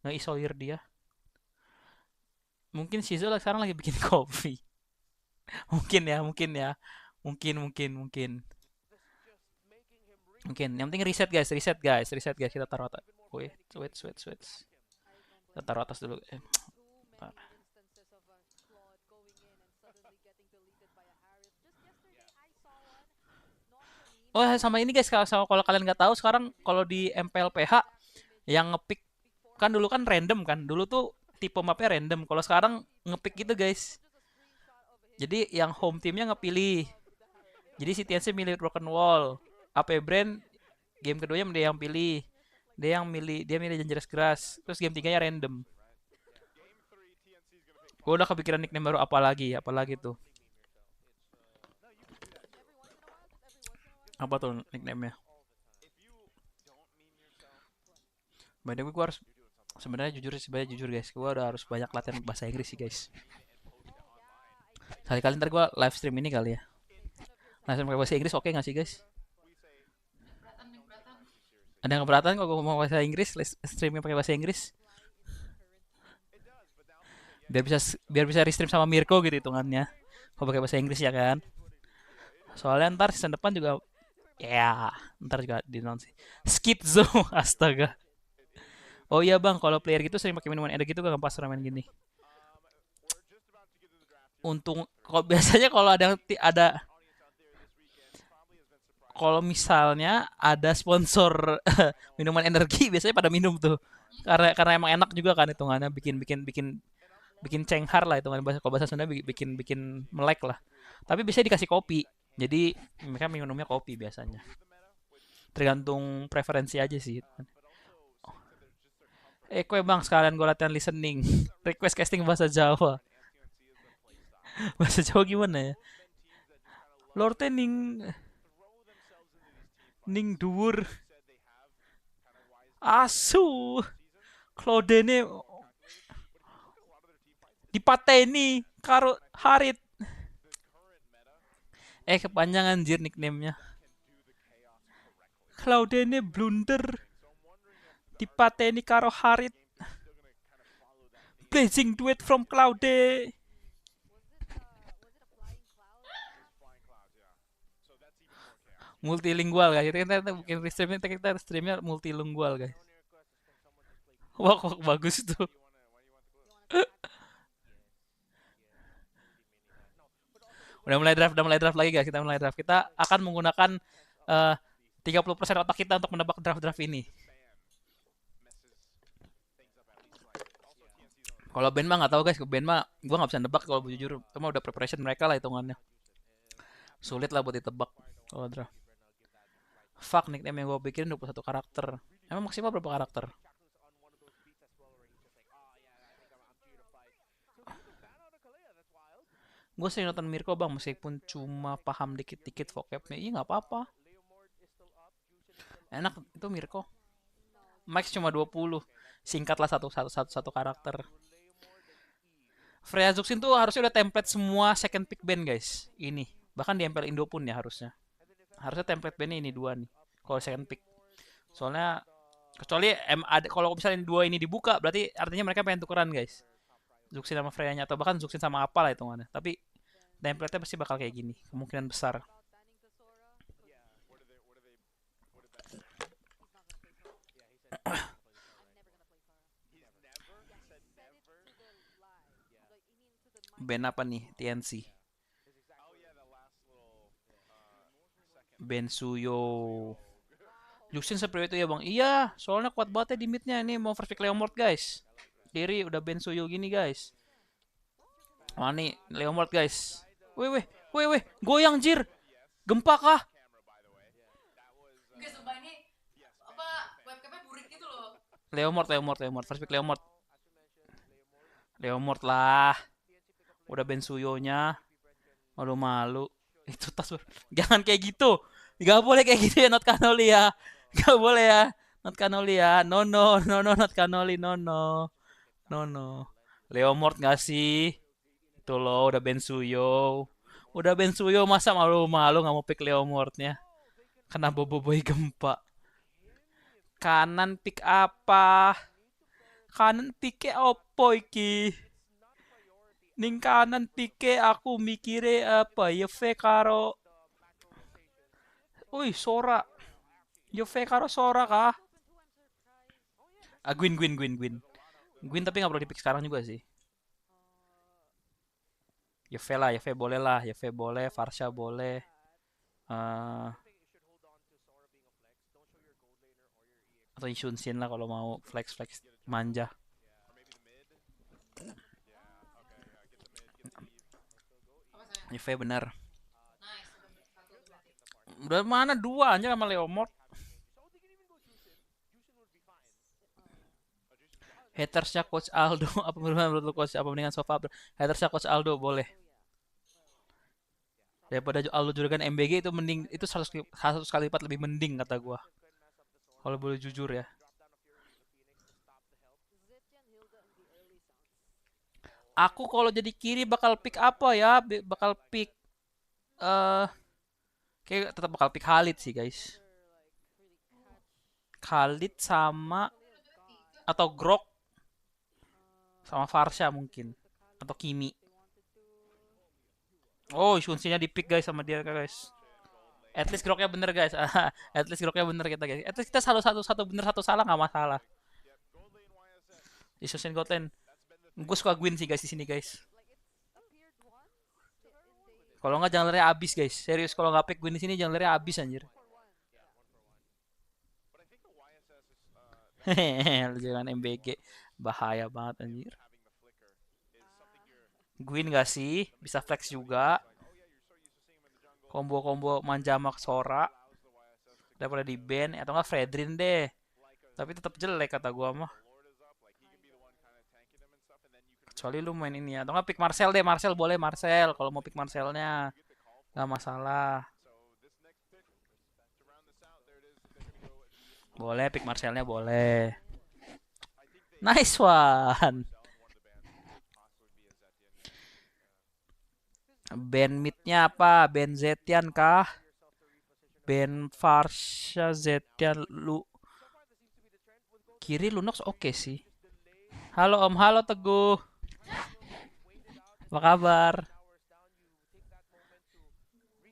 nge-isolir dia. Mungkin Shizu sekarang lagi bikin kopi. Mungkin ya, mungkin ya. Mungkin, mungkin, mungkin. Mungkin. Yang penting reset guys, reset guys, reset guys. Kita taruh atas. Wait, wait, wait, wait. Kita taruh atas dulu. Oh sama ini guys, kalau kalian nggak tahu sekarang kalau di MPLPH yang ngepick kan dulu kan random kan, dulu tuh tipe mapnya random. Kalau sekarang ngepick gitu guys. Jadi yang home timnya ngepilih. Jadi si TNC milih Broken Wall. AP Brand game keduanya dia yang pilih. Dia milih Dangerous Grass. Terus game tiganya random. Gue udah kepikiran nickname baru apa lagi tuh. Apa tuh nickname-nya? By the way, gue harus sebenarnya jujur guys, gue udah harus banyak latihan bahasa Inggris sih guys. Kali-kali ntar gue live stream ini kali ya. Live stream pakai bahasa Inggris oke nggak sih guys? Ada yang keberatan kalau gue mau bahasa Inggris, streaming pakai bahasa Inggris? Biar bisa restream sama Mirko gitu hitungannya. Kalau pakai bahasa Inggris ya kan. Soalnya ntar season depan juga ya, ntar juga di sih. Skitzo, astaga. Oh iya bang, kalau player gitu sering pakai minuman energi gitu gak pas main gini. Untung, kok biasanya kalau ada Kalau misalnya ada sponsor minuman energi biasanya pada minum tuh. Karena emang enak juga kan hitungannya bikin bikin bikin bikin cenghar lah hitungannya kalau bahasa Sunda bikin bikin melek lah. Tapi biasanya dikasih kopi. Jadi mereka minumnya kopi biasanya. Tergantung preferensi aja sih. Kue bang sekalian gue latihan listening. Request casting bahasa Jawa. Bahasa Jawa gimana ya? Lorte ning dhuwur asu. Claudene dipateni karo Harit. Kepanjangan anjir nickname-nya. Claudene blunder dipateni karo Harit. Blazing duet from Claude. Multilingual guys. Kita bikin streamnya multilingual guys. Wah, kok bagus tuh. Udah mulai draft lagi guys. Kita mulai draft. Kita akan menggunakan 30% otak kita untuk menebak draft-draft ini. Kalau band mah nggak tahu guys, band mah gue nggak bisa nebak kalau jujur. Cuma udah preparation mereka lah hitungannya. Sulit lah buat ditebak kalau draft. Fuck, nickname yang gue pikirin 21 karakter. Emang maksimal berapa karakter? Gue sering nonton Mirko bang, meskipun cuma paham dikit-dikit vocabnya. Iya nggak apa-apa. Enak itu Mirko. Max cuma 20. Singkatlah satu karakter. Freya Zuxin tuh harusnya udah template semua second pick band guys. Ini. Bahkan di MPL Indo pun ya harusnya. Harusnya template bandnya ini dua nih. Kalau second pick. Soalnya kecuali kalau misalnya dua ini dibuka berarti artinya mereka pengen tukeran guys. Zuxin sama Freya-nya atau bahkan Zuxin sama apa lah hitungannya. Tapi template-nya pasti bakal kayak gini. Kemungkinan besar. Band apa nih? TNC. Bensuyo. Luxin seperti itu ya bang. Iya, soalnya kuat banget ya di midnya. Ini mau first pick Leomord guys. Kiri udah Bensuyo gini guys. Wah nih Leomord guys. Weh, goyang jir. Gempa kah? Guys, sumpah ini apa webcamnya burik gitu loh. Leomord. First pick Leomord. Leomord lah. Udah Bensuyo-nya. Malu-malu. Itu tas. Jangan kayak gitu. Gak boleh kayak gitu ya, not Canoli ya. Gak boleh ya. Not Canoli ya. No, not Canoli. No. Leomord gak sih? Itu loh, udah Bensuyo. Udah Bensuyo, masa malu-malu gak mau pick Leomordnya? Kena boboiboy gempa. Kanan pick apa? Kanan pick opo iki? Ning kanan pike aku mikire apa Yeve karo Sora. Yeve karo Sora kah? Gwyn tapi gak perlu dipik sekarang juga sih. Yeve boleh lah. Yeve boleh, Farsha boleh. Atau Shunsin lah kalau mau flex manja. Yeve benar. Udah mana dua aja sama Leomord. Hatersnya Coach Aldo apa menurut lu Coach? Apa mendingan Sofa? Hatersnya Coach Aldo boleh. Daripada Aldo Juragan MBG itu mending, itu 100 kali lipat lebih mending kata gua. Kalau boleh jujur ya. Aku kalau jadi kiri bakal pick apa ya? Bakal pick kayak tetap bakal pick Khalid sih guys. Khalid sama atau Grok sama Farsha mungkin atau Kimi. Oh, Shunsinya di pick guys sama dia guys. At least Groknya bener guys. At least Groknya bener kita guys. At least kita satu bener satu salah nggak masalah. Di Shunsin Goten. Gue suka Gwyn sih guys di sini guys. Kalau nggak junglernya abis guys. Serius kalau nggak pick Gwyn di sini junglernya abis anjir. Hehehe, jangan MBG. Bahaya banget anjir. Gwyn gak sih? Bisa flex juga. Combo-combo manjamak Sora daripada di ban atau enggak Fredrin deh. Tapi tetap jelek kata gua mah. Kecuali lu main ini ya. Atau enggak pick Marcel deh. Marcel boleh Marcel kalau mau pick Marcelnya. Gak masalah. Boleh pick Marcelnya boleh. Nice one. Band midnya apa? Band Zetian kah? Band Farsha Zetian lu kiri Lunox oke sih. Halo Om, halo Teguh. Apa kabar?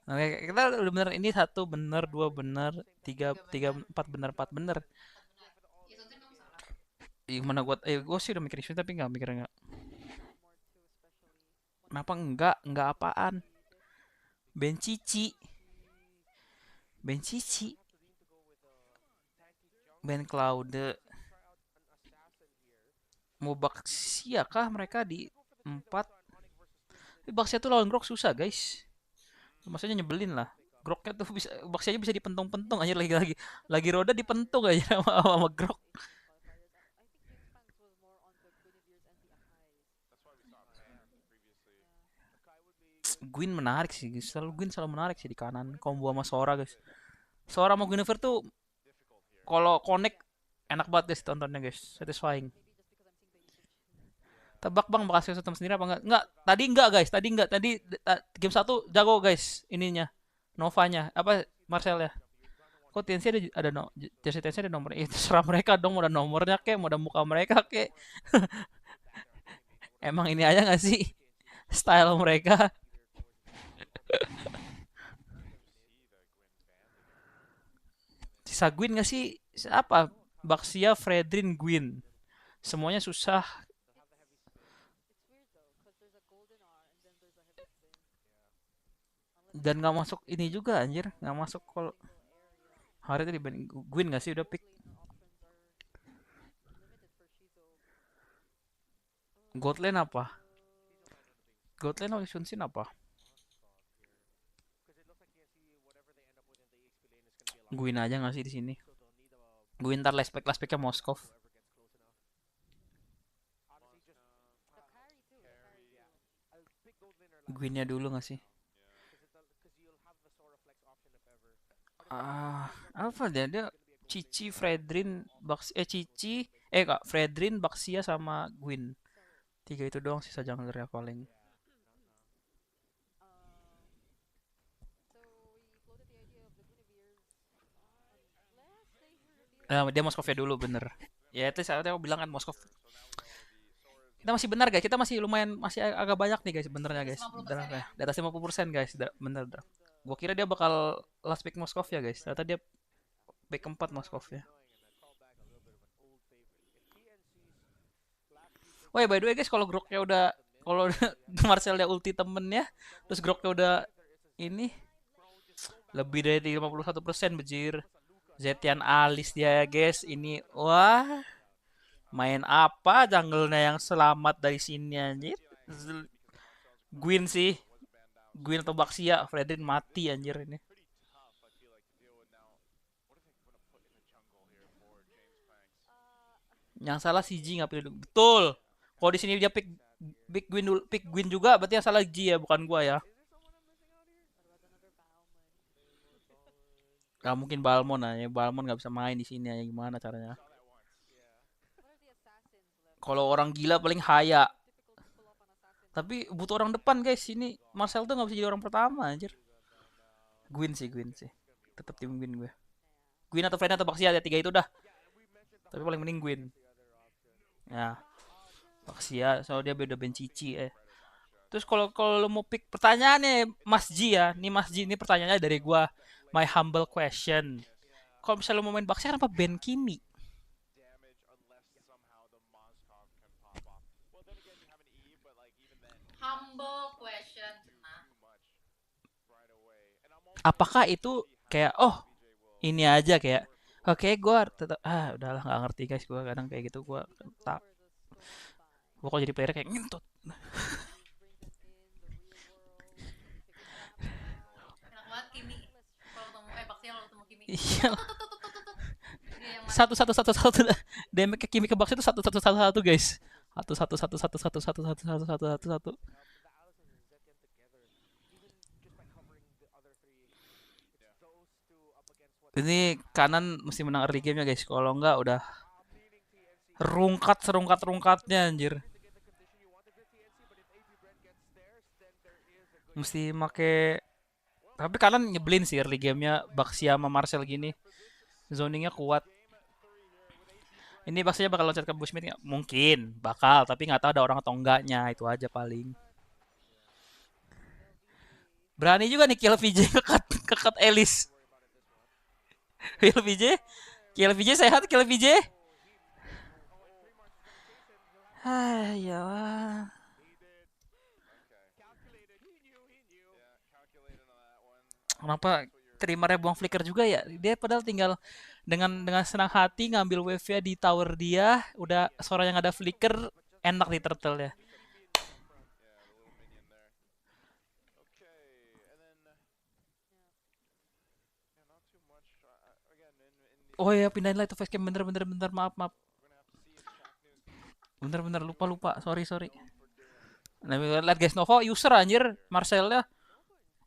Oke, kita udah bener ini satu bener, dua bener, tiga tiga empat bener, empat bener. Ya Sunsin kamu salah. Ih, mana gua sih udah mikir isu tapi nggak mikir nggak. Kenapa enggak? Enggak apaan? Ben Cici, Ben Cici, Ben Claude. Mau Baxia kah mereka di empat? Tapi Baxia tuh lawan Grok susah guys. Maksudnya nyebelin lah. Groknya tuh bisa Baxia aja bisa dipentung-pentung aja lagi roda dipentung aja sama Grok. Gwyn menarik sih, Gwyn selalu menarik sih di kanan. Combo sama Sora guys. Sora sama Guinevere tuh kalau connect enak banget guys tontonnya guys, satisfying. Tebak bang bakal custom sendiri apa enggak? Enggak, tadi enggak guys, tadi enggak. Tadi game satu jago guys ininya. Novanya apa Marcel ya? Kok TNC ada no, jersey TNC ada nomor itu terserah mereka dong mau ada nomornya kek, mau ada muka mereka kek. Emang ini aja nggak sih style mereka? Sisa Gwyn nggak sih? Apa? Baxia, Fredrin, Gwyn. Semuanya susah dan nggak masuk ini juga anjir, nggak masuk kalau hari tadi dibanding Gwyn nggak sih udah pick Godland apa? Godland atau Shunsin apa? Gwyn aja nggak sih di sini? Gwyn ntar lespek-lespeknya Moskov. Gwynnya dulu nggak sih? Apa dia Cici, Fredrin, Cici, kak Fredrin, Baxia sama Gwyn. Tiga itu doang sisa jungler ya paling. Dia Moskovnya dulu bener. Ya itu saatnya aku bilang kan Moskov. Kita masih benar guys, kita masih lumayan masih agak banyak nih guys benernya guys. 50% ya. Di atas 50% guys, bener dah. Gua kira dia bakal last pick Moskov ya guys. Ternyata dia pick keempat Moskov ya. Oh ya by the way guys, kalau Marcelnya ulti temennya, terus Groknya udah ini lebih dari 51% bejir. Zetian Alis dia ya guys. Ini wah main apa jungle-nya yang selamat dari sini anjir. Gwyn sih. Gwyn atau Baxia, Fredrin mati anjir ini. Yang salah si G nggak pilih. Betul. Kalau di sini dia pick Gwyn juga berarti yang salah G ya bukan gua ya. Gak mungkin Balmon aja. Balmon nggak bisa main di sini aja gimana caranya. Kalau orang gila paling Haya. Tapi butuh orang depan guys. Ini Marcel tuh nggak bisa jadi orang pertama anjir. Gwyn sih. Tetap tim Gwyn gue. Gwyn atau Fred atau Baxia ada tiga itu dah. Tapi paling mending Gwyn. Ya, Baxia soalnya dia beda Bencici Terus kalau lo mau pick pertanyaannya Mas Ji ya. Nih Mas Ji ini pertanyaannya dari gua. My humble question. Kalau misalnya lo mau main Baxia kenapa Ben Kimi? Humble question, cenah. Apakah itu kayak oh ini aja kayak Oke, gua tetap udahlah nggak ngerti guys, gua kadang kayak gitu tak gua kok jadi player kayak ngentut. Enak banget Kimi. Kalau ketemu Baxia kalau ketemu Kimi. Iya, Dia yang mati. satu satu satu satu damage ke Kimi ke box itu satu satu satu satu guys. Satu satu satu satu satu satu satu satu satu satu satu. Ini kanan mesti menang early game-nya guys. Kalau enggak udah rungkat serungkat rungkatnya anjir. Mesti make, tapi kanan nyebelin sih early game-nya Baxia sama Marcel gini. Zoningnya kuat. Ini Baxia bakal loncat ke Bushmit nggak? Mungkin bakal, tapi nggak tahu ada orang atau enggaknya, itu aja paling. Berani juga nih kill VJ kekat Elis. Kill VJ, kill VJ sehat, kill VJ. Ya. Kenapa Trimarnya buang flicker juga ya? Dia padahal tinggal dengan senang hati ngambil wave-nya di tower dia, udah suara yang ada flicker, enak di turtle ya. Oh ya, pindahin lah itu facecam, bener bener bener, maaf maaf. Bener bener, lupa lupa, sorry sorry. Nah, lihat guys, Novo user anjir, Marcelnya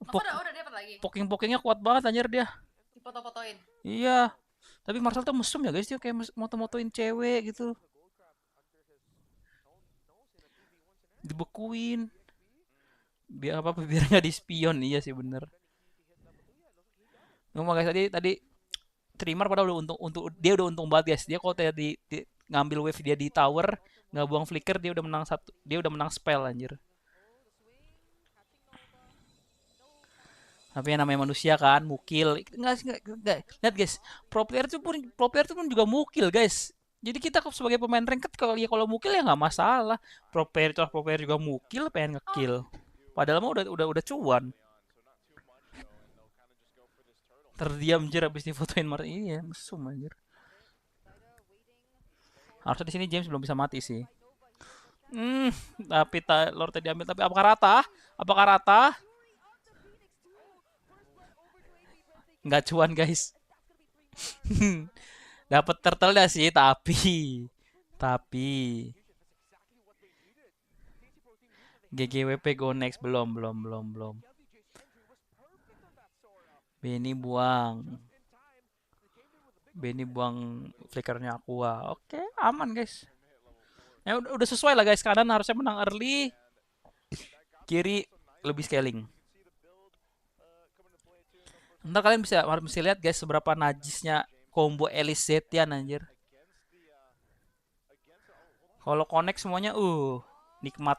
Masa udah dapat lagi. poking-pokingnya kuat banget anjir dia. Dipoto-fotoin. Iya. Tapi Marcel tuh mesum ya guys, dia kayak moto-motoin cewek gitu. Dibekuin. Biar apa, biar nggak di spion. Iya sih bener. Ngomong guys, tadi Trimmer pada udah untung dia udah untung banget guys. Dia kalau tadi ngambil wave dia di tower, nggak buang flicker, dia udah menang satu, dia udah menang spell anjir. Tapi yang namanya manusia kan, mukil. Nggak. Lihat guys, pro player itu pun juga mukil guys. Jadi kita sebagai pemain ranked, kalau mukil ya nggak masalah. Pro player juga mukil, pengen ngekill. Padahal mah udah cuan. Terdiam anjir abis difotoin Mar, iya mesum anjir. Harusnya di sini James belum bisa mati sih. Tapi Lord diambil, tapi apakah rata? Apakah rata? Nggak cuan guys. Dapat turtle dah sih, tapi GGWP go next, belum. Benny buang flickernya Aqua. Oke, aman guys. Ya udah sesuai lah guys, kanan harusnya menang early. Kiri lebih scaling. Ntar kalian harus lihat guys seberapa najisnya combo Elise Zetian anjir. Kalau connect semuanya nikmat.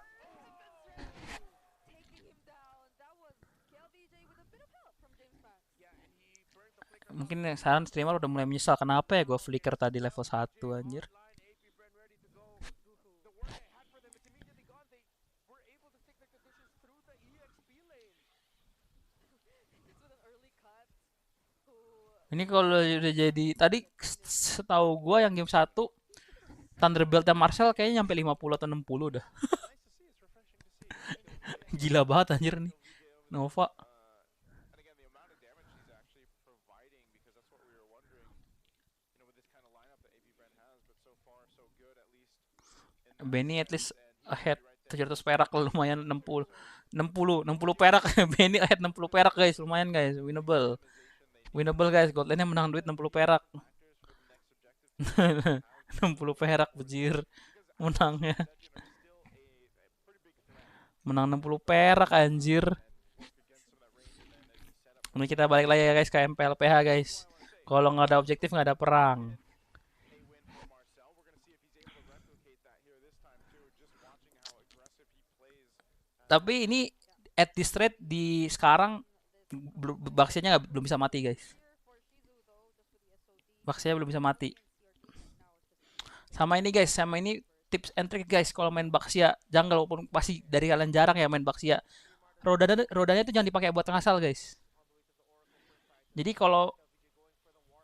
Mungkin sekarang streamer udah mulai menyesal, kenapa ya gue flicker tadi level 1 anjir. Ini kalau udah jadi tadi, setahu gue yang game 1 Thunderbolt-nya Marcel kayaknya nyampe 50 atau 60 udah. Gila banget anjir nih Nova. Benny at least ahead 700 perak, lumayan. 60 perak. Benny ahead 60 perak guys, lumayan guys, winnable guys. Godline-nya menang duit 60 perak. 60 perak bejir menangnya. Menang 60 perak anjir. Ini kita balik lagi ya guys ke MPLPH guys. Kalau nggak ada objektif nggak ada perang. Tapi ini at this rate di sekarang Baxianya belum bisa mati guys. Baxia belum bisa mati. Sama ini guys, tips and trick guys kalau main Baxia jungle, walaupun pasti dari kalian jarang ya main Baxia. Rodanya itu jangan dipakai buat ngasal guys. Jadi kalau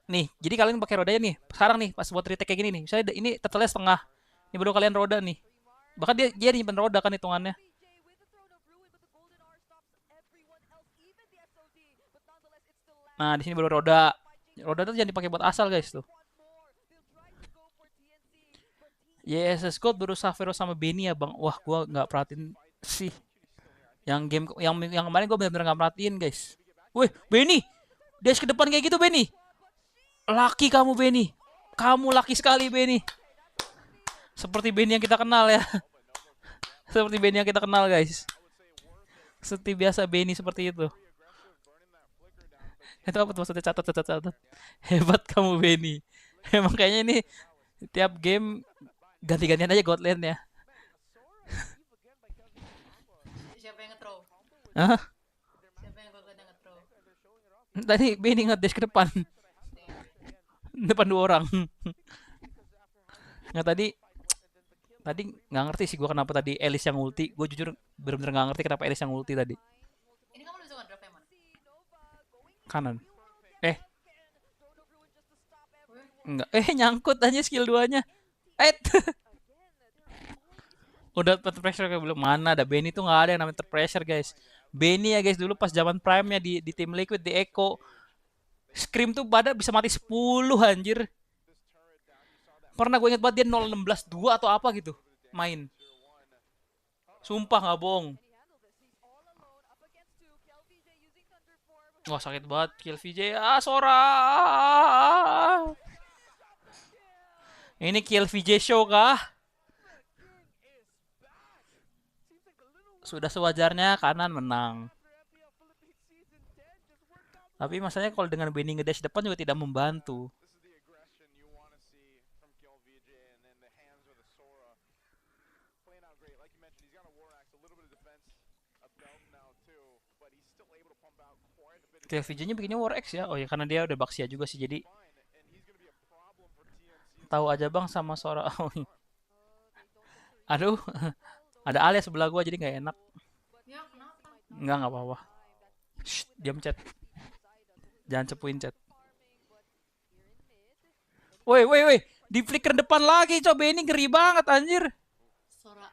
Nih, jadi kalian pakai rodanya nih. Sekarang nih, pas buat retake kayak gini nih. Misalnya ini turtle setengah. Ini baru kalian roda nih. Bahkan dia nyimpen roda kan hitungannya. Nah, di sini baru roda. Roda tuh jangan dipakai buat asal, guys tuh. YSS Gold baru Savero sama Benny ya, Bang. Wah, gua nggak perhatiin sih. Yang game yang kemarin gua benar-benar nggak perhatiin, guys. Wih, Benny. Dash ke depan kayak gitu, Benny. Laki kamu, Benny. Kamu laki sekali, Benny. Seperti Benny yang kita kenal ya. Seperti Benny yang kita kenal, guys. Seperti biasa Benny seperti itu. Itu apa tuh maksudnya, catat catat catat. Hebat kamu, Benny. Emang kayaknya ini tiap game ganti-gantian aja godland ya. Siapa yang nge-throw? Hah? Siapa yang gue nge-throw? Tadi Benny nge-dash ke depan. Depan dua orang. Nggak, tadi nggak ngerti sih gue kenapa tadi Elis yang ulti. Gue jujur bener-bener nggak ngerti kenapa Elis yang ulti tadi. Ini kamu bisa nge-draft yang mana? Kanan. Wih, Enggak. Nyangkut aja skill 2-nya. Udah terpressure kayak belum, mana ada Benny tuh, nggak ada yang namanya terpressure, guys. Benny ya guys, dulu pas zaman prime nya di tim Liquid di Echo Scream tuh pada bisa mati 10 anjir. Pernah gue inget banget dia 0-16 2 atau apa gitu main. Sumpah nggak bohong. Wah, sakit banget kill VJ. Sora. Ini kill VJ show kah? Sudah sewajarnya kanan menang. Tapi masalahnya kalau dengan Benny ngedash depan juga tidak membantu. Kill VJ-nya bikinnya War X ya. Oh ya, karena dia udah Baxia juga sih, jadi tahu aja bang sama Sora. Aduh, ada Alia sebelah gua jadi nggak enak. ya kenapa? Nggak apa-apa. Shh, diam chat. Jangan cepuin chat. Woi, di flicker depan lagi, coba ini ngeri banget anjir. Sora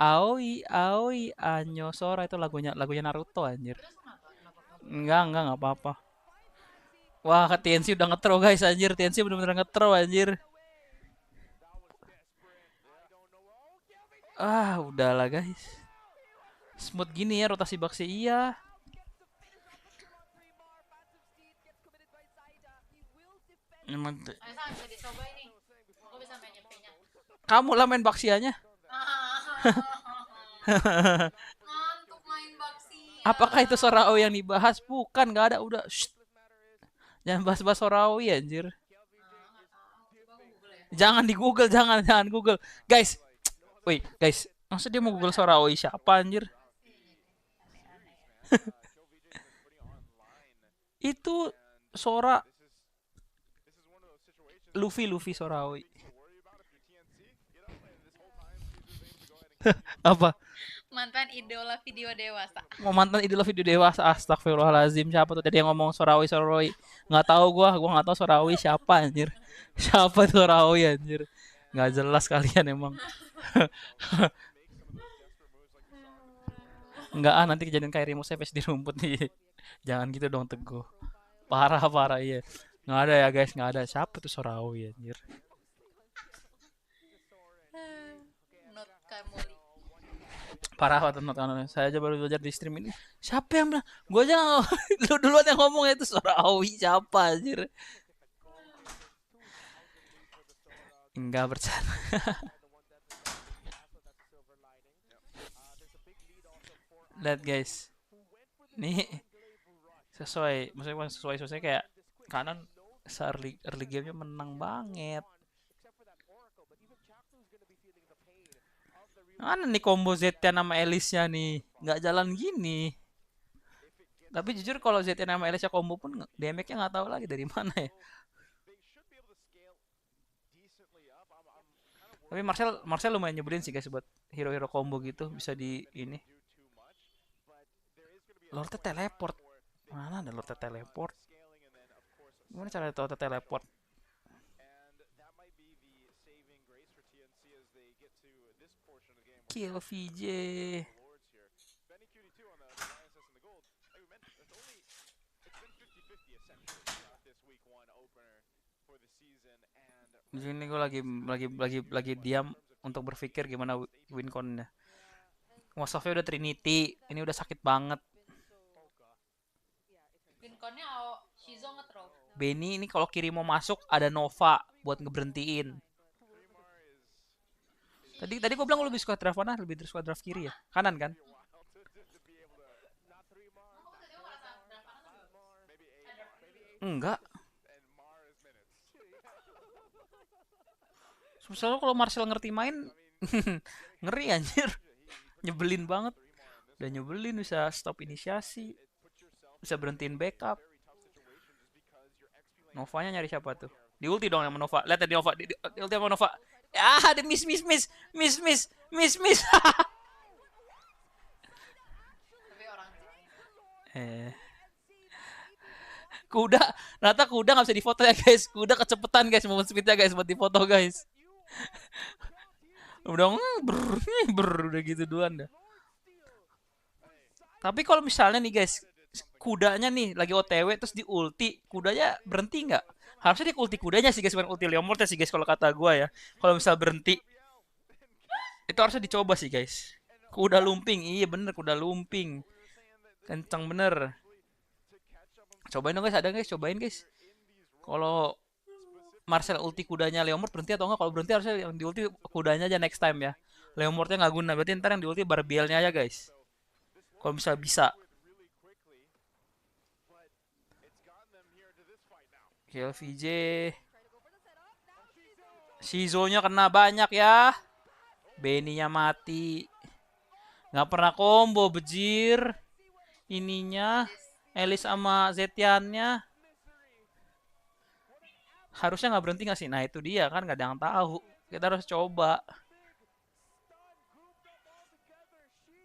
Aoi. Aoi, Anyo Sora itu lagunya Naruto anjir. Terus kenapa? Enggak apa-apa. Wah, ke TNC udah nge-throw guys anjir. TNC bener-bener nge-throw anjir. Udahlah guys. Smooth gini ya rotasi Baxi, iya. Emang Ayo Sang, bisa dicoba ini. Aku bisa main YP-nya. kamu lah main Baxianya. Ngantuk main Baxia. Apakah itu Sorao yang dibahas? Bukan, nggak ada. Udah. Shh. Jangan bahas-bahas Sorao ya anjir. Nggak tahu. Coba aku Google ya. Jangan di Google, jangan Google. Guys. Woi, guys. Masa dia mau Google Sorao siapa anjir? Itu Sora Luffy Sorawi. Apa? Mantan idola video dewasa. Mau mantan idola video dewasa, astagfirullahalazim. Siapa tuh tadi yang ngomong Sorawi? Nggak tahu gua nggak tahu Sorawi siapa anjir. Siapa tuh Sorawi anjir? Nggak jelas kalian emang. Nggak, nanti kejadian kayak Remus Savage di rumput nih. Jangan gitu dong, Teguh. Parah iya. Nggak ada ya guys, nggak ada. Siapa tuh Sorawi anjir? Not Kamuli. Parah banget teman-teman. Saya aja baru belajar di stream ini. Siapa yang bilang? Gue aja lu duluan yang ngomong itu Sorawi siapa anjir? Enggak bercanda. Lihat guys. Nih maksudnya kayak kanan early game-nya menang banget. Mana nih combo Zetian sama Elisnya nih? Nggak jalan gini. Tapi jujur kalau Zetian sama Elisnya combo pun damage-nya nggak tahu lagi dari mana ya. Tapi Marcel lumayan nyebelin sih guys buat hero-hero combo gitu bisa di ini. Lordnya teleport. Mana ada Lordnya teleport? Gimana cara auto teleport? Kill VJ. Di sini gue lagi diam untuk berpikir gimana win connya. Wasofnya udah Trinity, ini udah sakit banget. Pinconnya Shizo nge-throw. Benny ini kalau kiri mau masuk ada Nova buat ngeberhentiin. Tadi gue bilang lu lebih suka draft mana? Lebih suka draft kiri ya? Kanan kan? Enggak. Misalnya kalau Marcel ngerti main ngeri anjir. Nyebelin banget. Udah nyebelin bisa stop inisiasi. Bisa berhentiin backup. Novanya nyari siapa tuh? Di ulti dong sama Nova. Lihat di Nova, di ulti sama Nova. Ya, ada miss. Tapi orang Eh, kuda, rata kuda nggak bisa difoto ya guys. Kuda kecepetan guys, momen speednya guys buat difoto guys. Udah udah gitu doang dah. Tapi kalau misalnya nih guys, kudanya nih lagi OTW terus di ulti, kudanya berhenti nggak? Harusnya di ulti kudanya sih guys, bukan ulti Leomord sih guys kalau kata gua ya. Kalau misal berhenti, itu harusnya dicoba sih guys. Kuda lumping, iya bener kuda lumping. Kencang bener. Cobain dong guys, ada guys, cobain guys. Kalau Marcel ulti kudanya Leomord berhenti atau enggak? Kalau berhenti harusnya yang di ulti kudanya aja next time ya. Leomordnya nggak guna, berarti ntar yang di ulti barbielnya aja guys. Kalau bisa. Kill VJ. Shizo-nya kena banyak ya. Benny-nya mati. Nggak pernah combo bejir. Ininya Elis sama Zetiannya. Harusnya nggak berhenti nggak sih? Nah itu dia kan nggak ada yang tahu. Kita harus coba.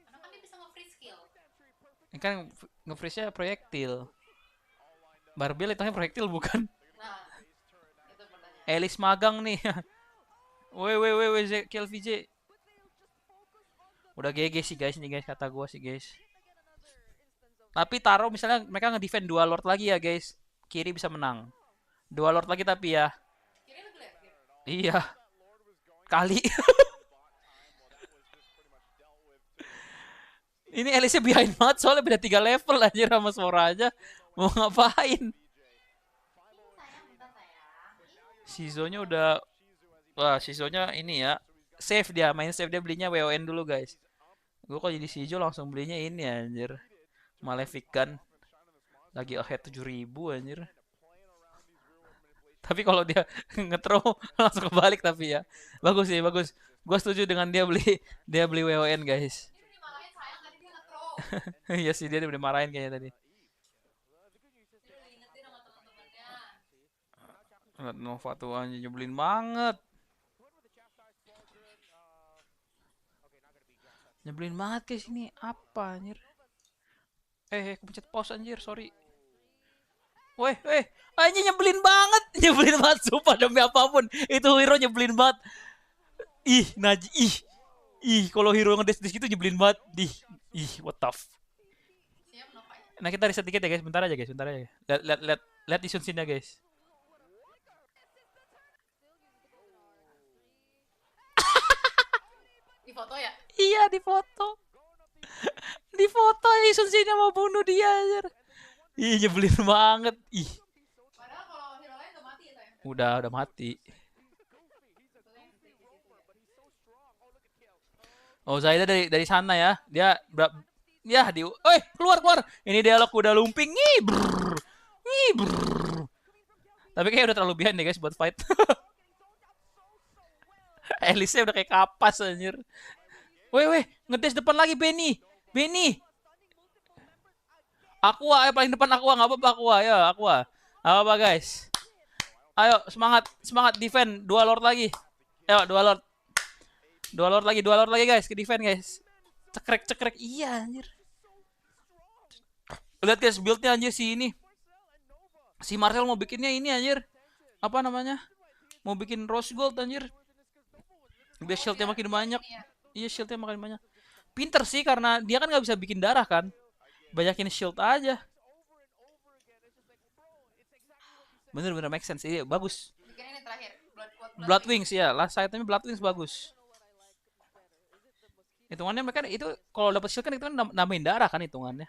karena kan dia bisa nge-free skill. Ini kan nge-freeze-nya proyektil. Barbel itu proyektil bukan? Nah, itu pertanyaan. Elis magang nih. Weh, kill VJ. Udah GG sih guys nih guys, kata gua sih guys. Tapi taruh misalnya mereka nge-defend 2 lord lagi ya guys. Kiri bisa menang. 2 lord lagi tapi ya. Kiri lebih left. Iya. Kali. Ini Elisnya behind banget soalnya beda 3 level aja sama Sora aja. Mau ngapain? Shizo-nya udah. Wah, Shizo-nya ini ya. Save dia, main save dia belinya WON dulu guys. Gue kok jadi Shizo langsung belinya ini anjir. Malefic Gun. Lagi ahead 7.000 anjir. Tapi kalau dia nge-throw langsung kebalik tapi ya. Bagus sih, bagus. Gue setuju dengan dia beli WON guys. Dia dimarahin sayang tadi dia nge-throw. Iya sih dia udah marahin kayaknya tadi. Dia udah ingetin sama teman-temannya. Lihat Nova tuh anjir nyebelin banget. Nyebelin banget guys ini apa anjir. Aku pencet pause anjir, sorry. Weh, anjir nyebelin banget. Nyebelin banget sumpah demi apapun. Itu hero nyebelin banget. Ih, Naji, kalau hero ngedes gitu nyebelin banget. What the f. Siap Nova ya. Nah, kita reset dikit ya guys, bentar aja guys. Lihat isun scene-nya guys. Di foto ya? Iya, di foto. Di foto isun scene-nya mau bunuh dia anjir. Ih, nyebelin banget. Padahal kalau hero lain udah mati ya sayang. Udah mati. Oh, Zaida dari sana ya. Dia ya keluar. Ini dialog udah lumping nih. Tapi kayak udah terlalu behind deh guys buat fight. Elise udah kayak kapas anjir. Weh, ngedes depan lagi Benny. Aqua, paling depan Aqua, enggak apa-apa Aqua, ya Aqua. Apa guys? Ayo semangat defend 2 lord lagi. Ayo 2 lord. 2 lord lagi guys, ke defend guys. Cekrek. Iya anjir. Lihat guys build-nya anjir si ini. Si Marcel mau bikinnya ini anjir. Apa namanya? Mau bikin rose gold anjir. Biar Oh shieldnya biar makin biar banyak. ini ya. Iya shieldnya makin banyak. Pinter sih karena dia kan nggak bisa bikin darah kan. Banyakin shield aja. Bener-bener make sense. Iya bagus. Bikin ini terakhir. Blood Blood Wings. Wings ya. Last itemnya Blood Wings bagus. Hitungannya mereka itu kalau dapat shield kan itu kan nambahin darah kan hitungannya.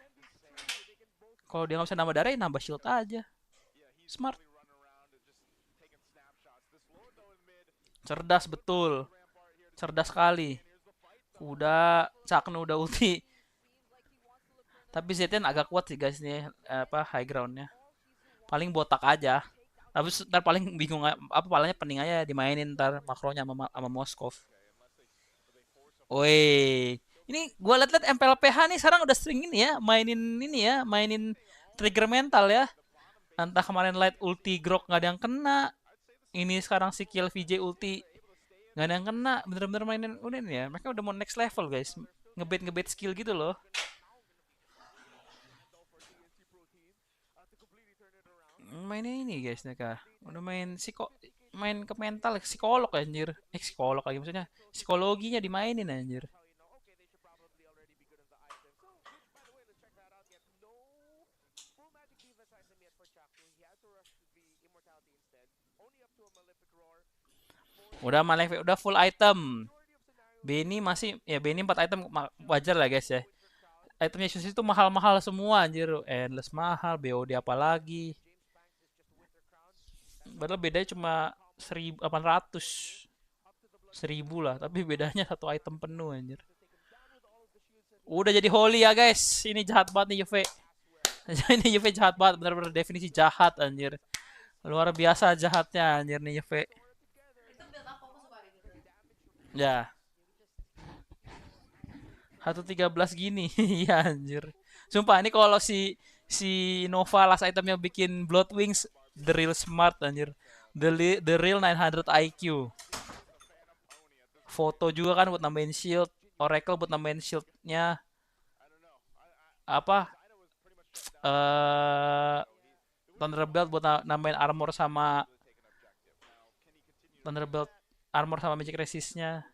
Kalau dia nggak bisa nambah darah ya nambah shield aja. Smart. Cerdas betul. Cerdas sekali. Udah Cakna udah ulti. Tapi Zetian agak kuat sih guys nih apa high groundnya. Paling botak aja. Tapi ntar paling bingung apa palanya pening aja dimainin ntar makronya sama Moskov. Woi, ini gua liat-liat MPLPH nih sekarang udah sering ini ya, mainin trigger mental ya. Entah kemarin light ulti grok nggak ada yang kena, ini sekarang si kill VJ ulti nggak ada yang kena, bener-bener mainin udah nih ya. Mereka udah mau next level guys, ngebet ngebet skill gitu loh. Mainnya ini guys mereka, udah main ke mental psikolog anjir, psikolog lagi maksudnya psikologinya dimainin anjir. Udah Malefic udah full item. Benny masih ya Benny 4 item wajar lah guys ya. Itemnya Susi itu mahal-mahal semua anjir. Endless mahal, BOD apalagi. Padahal bedanya cuma 1.800. 1.000 lah, tapi bedanya satu item penuh anjir. Udah jadi holy ya guys. Ini jahat banget nih Juve. Ini Juve jahat banget, bener-bener definisi jahat anjir. Luar biasa jahatnya anjir nih Juve. Itu build apa aku suka kayak gitu. Ya, 1.13 gini. Iya anjir. Sumpah ini kalau si Nova last itemnya bikin Blood Wings the real smart anjir. The real 900 IQ. Foto juga kan buat nambahin shield. Oracle buat nambahin shieldnya. Apa? Eh Thunderbolt buat nambahin armor sama Thunderbolt armor sama magic resistnya.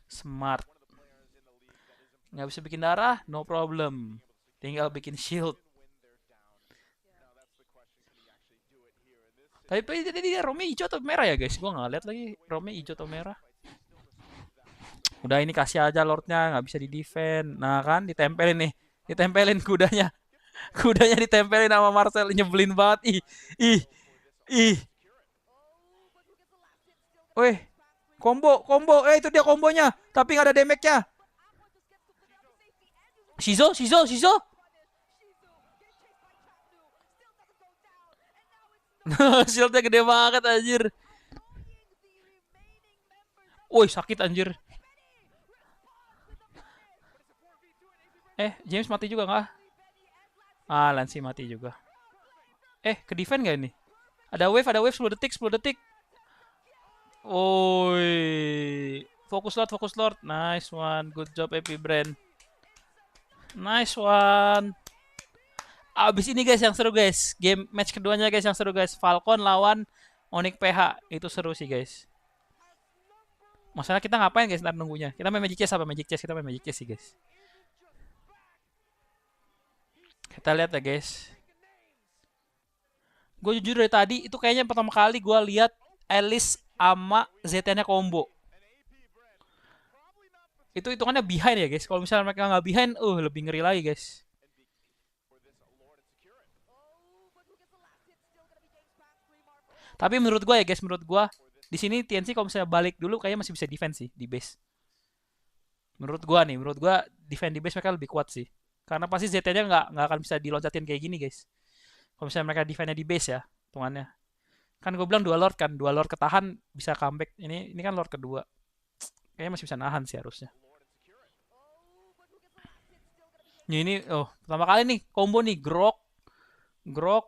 Smart. Nggak bisa bikin darah, no problem. Tinggal bikin shield. Tapi dia Romi hijau atau merah ya guys? Gua nggak lihat lagi Romi hijau atau merah. Udah ini kasih aja Lordnya nggak bisa di defend. Nah kan ditempelin nih, ditempelin kudanya, kudanya ditempelin sama Marcel nyebelin banget. Ih, ih. Weh, combo. Itu dia kombonya. Tapi nggak ada damage-nya. Shizo. Shieldnya gede banget anjir. Woi sakit anjir. James mati juga nggak? Ah, Lancy mati juga. Ke defend gak ini? Ada wave 10 detik. Woi. Fokus Lord. Nice one. Good job Epi Brand. Nice one. Abis ini guys yang seru guys. Game match keduanya guys yang seru guys. Falcon lawan Onyx PH. Itu seru sih guys. Masalah kita ngapain guys ntar nunggunya? Kita main Magic Chess apa? Kita main Magic Chess sih guys. Kita lihat ya guys. Gue jujur dari tadi itu kayaknya pertama kali gue lihat Alice sama ZN-nya combo. Itu hitungannya behind ya guys. Kalau misalnya mereka nggak behind, lebih ngeri lagi guys. Tapi menurut gue ya guys, di sini TNC kalau misalnya balik dulu kayaknya masih bisa defense sih di base. Menurut gue defend di base mereka lebih kuat sih. Karena pasti ZT-nya nggak akan bisa diloncatin kayak gini guys. Kalau misalnya mereka defendnya di base ya, hitungannya. Kan gue bilang dua lord ketahan bisa comeback. Ini kan lord kedua. Kayaknya masih bisa nahan sih harusnya. Ini pertama kali nih combo nih Grok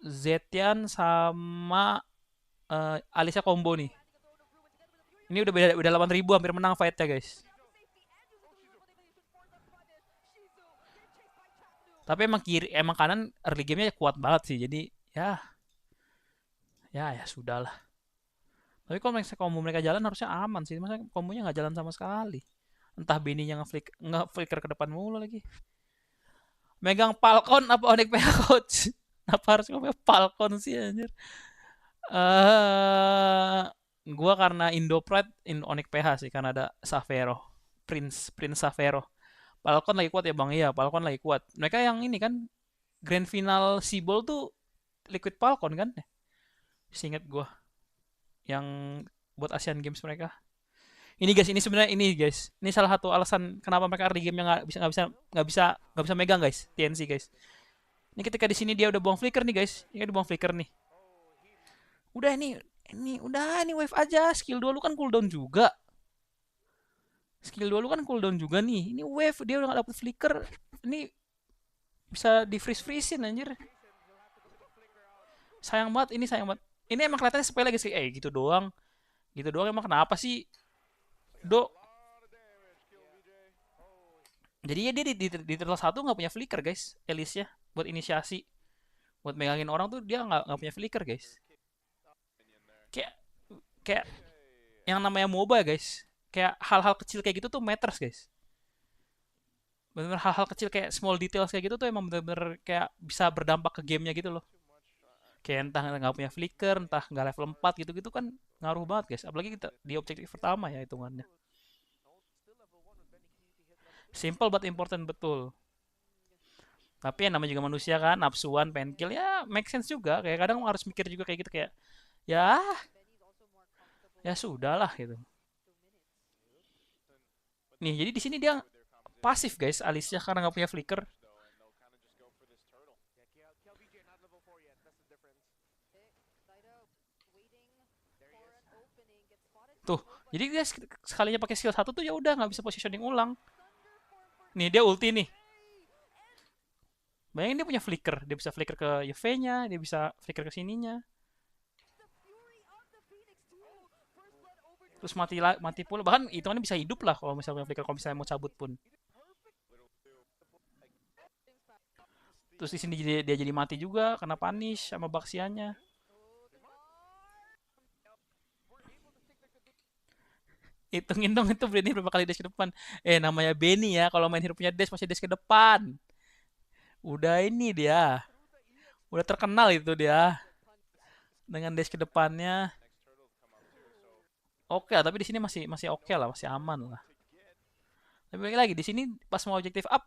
Zetian sama Alicia combo nih. Ini udah 8.000 hampir menang fight ya guys. Tapi emang kiri, emang kanan early game-nya kuat banget sih. Jadi ya, ya sudah lah. Tapi kalau mereka combo mereka jalan harusnya aman sih. Masa kombonya nggak jalan sama sekali. Entah Benny-nya nge-flicker ke depan mulu lagi. Megang Falcon apa Onyx PH coach? Kenapa harus ngomong Falcon sih anjir? Eh gua karena Indo Pride Onyx PH sih karena ada Savero. Prince Savero. Falcon lagi kuat ya Bang. Iya, Falcon lagi kuat. Mereka yang ini kan grand final Seaball tuh Liquid Falcon kan? Seingat gua yang buat Asian Games mereka. Ini guys, ini sebenarnya ini guys. Ini salah satu alasan kenapa mereka early game-nya nggak bisa megang guys, TNC guys. Ini ketika di sini dia udah buang flicker nih guys. Ini udah buang flicker nih. Udah ini wave aja. Skill 2 lu kan cooldown juga. Skill 2 lu kan cooldown juga nih. Ini wave dia udah gak dapet flicker. Ini bisa di freeze-freezein anjir. Sayang banget, ini sayang banget. Ini emang kelihatannya sepele guys. Gitu doang. Gitu doang emang kenapa sih? Do. Jadi ya dia di turtle 1 nggak punya flicker guys. Elise ya buat inisiasi. Buat megangin orang tuh dia nggak punya flicker guys. Kayak kayak yang namanya MOBA guys. Kayak hal-hal kecil kayak gitu tuh matters guys. Bener hal-hal kecil kayak small details kayak gitu tuh emang bener-bener kayak bisa berdampak ke gamenya gitu loh. Kayak entah nggak punya flicker, entah nggak level 4 gitu-gitu kan ngaruh banget guys. Apalagi kita di objektif pertama ya hitungannya. Simple but important betul. Tapi yang namanya juga manusia kan, nafsuan, pengen kill ya make sense juga. Kayak kadang harus mikir juga kayak gitu kayak ya ya sudahlah gitu. Nih jadi di sini dia pasif guys, Alicia karena nggak punya flicker. Tuh, jadi dia sekalinya pakai skill 1 tuh ya udah nggak bisa positioning ulang. Nih dia ulti nih. Bayangin dia punya flicker, dia bisa flicker ke UV-nya, dia bisa flicker ke sininya. Terus mati pula, bahkan hitungannya bisa hidup lah kalau misalnya flicker, kalau misalnya mau cabut pun. Terus di sini dia jadi mati juga karena punish sama Baxiannya. Hitungin dong itu Benny berapa kali dash ke depan. Namanya Benny ya, kalau main hero punya dash masih dash ke depan. Udah ini dia. Udah terkenal itu dia dengan dash ke depannya. Oke, tapi di sini masih masih oke lah, masih aman lah. Tapi lagi di sini pas mau objektif up,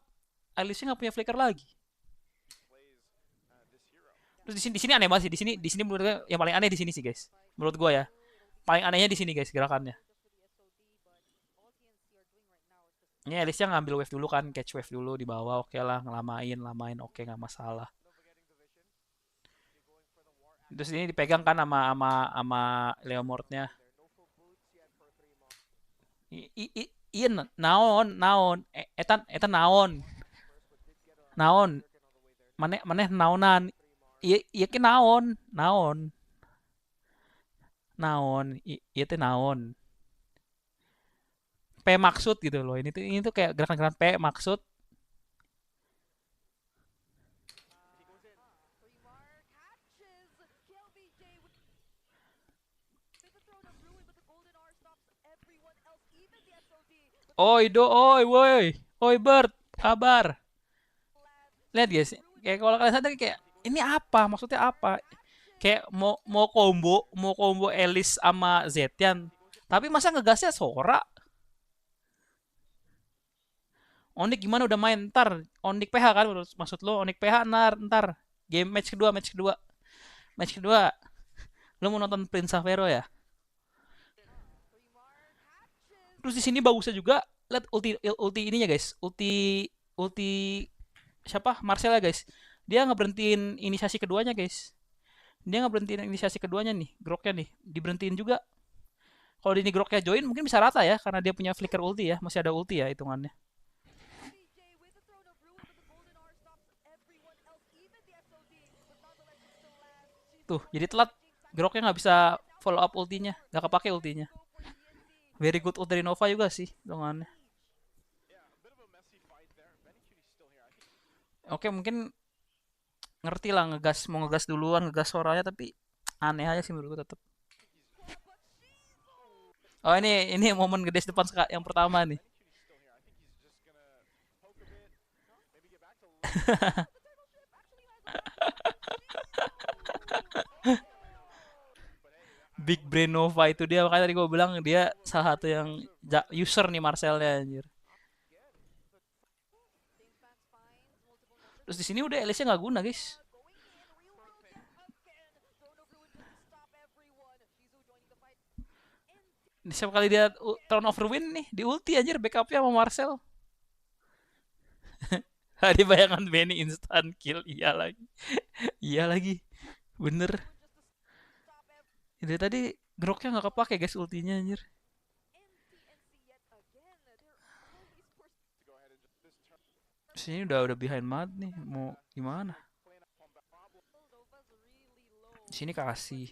Alicia nggak punya flicker lagi. Terus di sini aneh banget sih. Di sini menurut gue yang paling aneh di sini sih guys. Menurut gue ya, paling anehnya di sini guys gerakannya. Ini Alicia ngambil wave dulu kan, catch wave dulu di bawah, oke lah, lamain, oke nggak masalah. Terus ini dipegang kan sama Leomordnya. Iya naon, etan naon, maneh naonan, iya ke naon, iya teh naon. P maksud gitu loh. Ini tuh kayak gerakan-gerakan P maksud. Oi do, oi woi, oi Bird, kabar. Lihat guys, kayak kalau kalian sadar kayak ini apa? Maksudnya apa? Kayak mau combo Elis sama Zetian. Tapi masa ngegasnya Sora? Onik gimana udah main ntar? Onik PH kan maksud lo? Onik PH ntar game match kedua. Lo mau nonton Prince Savero ya? Terus di sini bagusnya juga lihat ulti ininya guys. Ulti siapa? Marcel ya guys. Dia ngeberhentiin inisiasi keduanya guys. Dia ngeberhentiin inisiasi keduanya nih, groknya nih. Diberhentiin juga. Kalau di ini groknya join mungkin bisa rata ya karena dia punya flicker ulti ya, masih ada ulti ya hitungannya. Tuh, jadi telat. Groknya nggak bisa follow up ultinya, nggak kepake ultinya. Very good ulti Nova juga sih hitungannya. Oke, mungkin ngerti lah ngegas, mau ngegas duluan, ngegas suaranya, tapi aneh aja sih menurutku tetap. Oh, ini momen gede depan yang pertama nih. Big Brain Nova itu dia, makanya tadi gue bilang dia salah satu yang user nih Marcelnya anjir. Terus di sini udah Alice nggak guna guys. Di setiap kali dia turn over win nih di ulti anjir, backupnya sama Marcel. Ada bayangan Benny instant kill, iya lagi. Iya lagi. Bener. Itu tadi groknya nggak kepake guys ultinya anjir. Sini udah behind banget nih. Mau gimana? Sini kasih.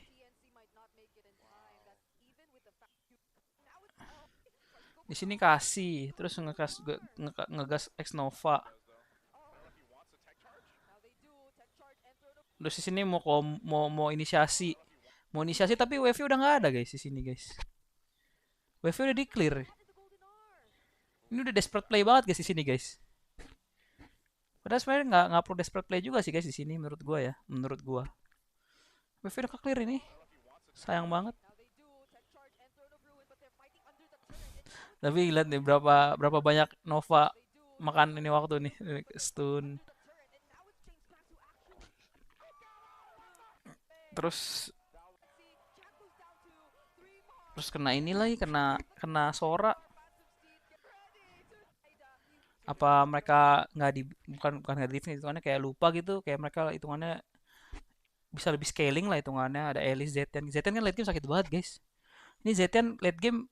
Di sini kasih, terus ngegas X Nova. Terus di sini mau inisiasi. Mau inisiasi tapi wave udah nggak ada guys di sini guys. Wave udah di clear. Ini udah desperate play banget guys di sini guys. Padahal sebenarnya nggak perlu desperate play juga sih guys di sini menurut gua ya, menurut gua. Wave udah clear ini. Sayang banget. Tapi lihat nih berapa berapa banyak Nova makan ini waktu nih stun. Terus terus kena ini lagi, kena kena Sora. Apa mereka nggak di, bukan nggak di defense, hitungannya kayak lupa gitu, kayak mereka hitungannya bisa lebih scaling lah hitungannya. Ada Elise, Zetian. Zetian kan late game sakit banget guys. Ini Zetian late game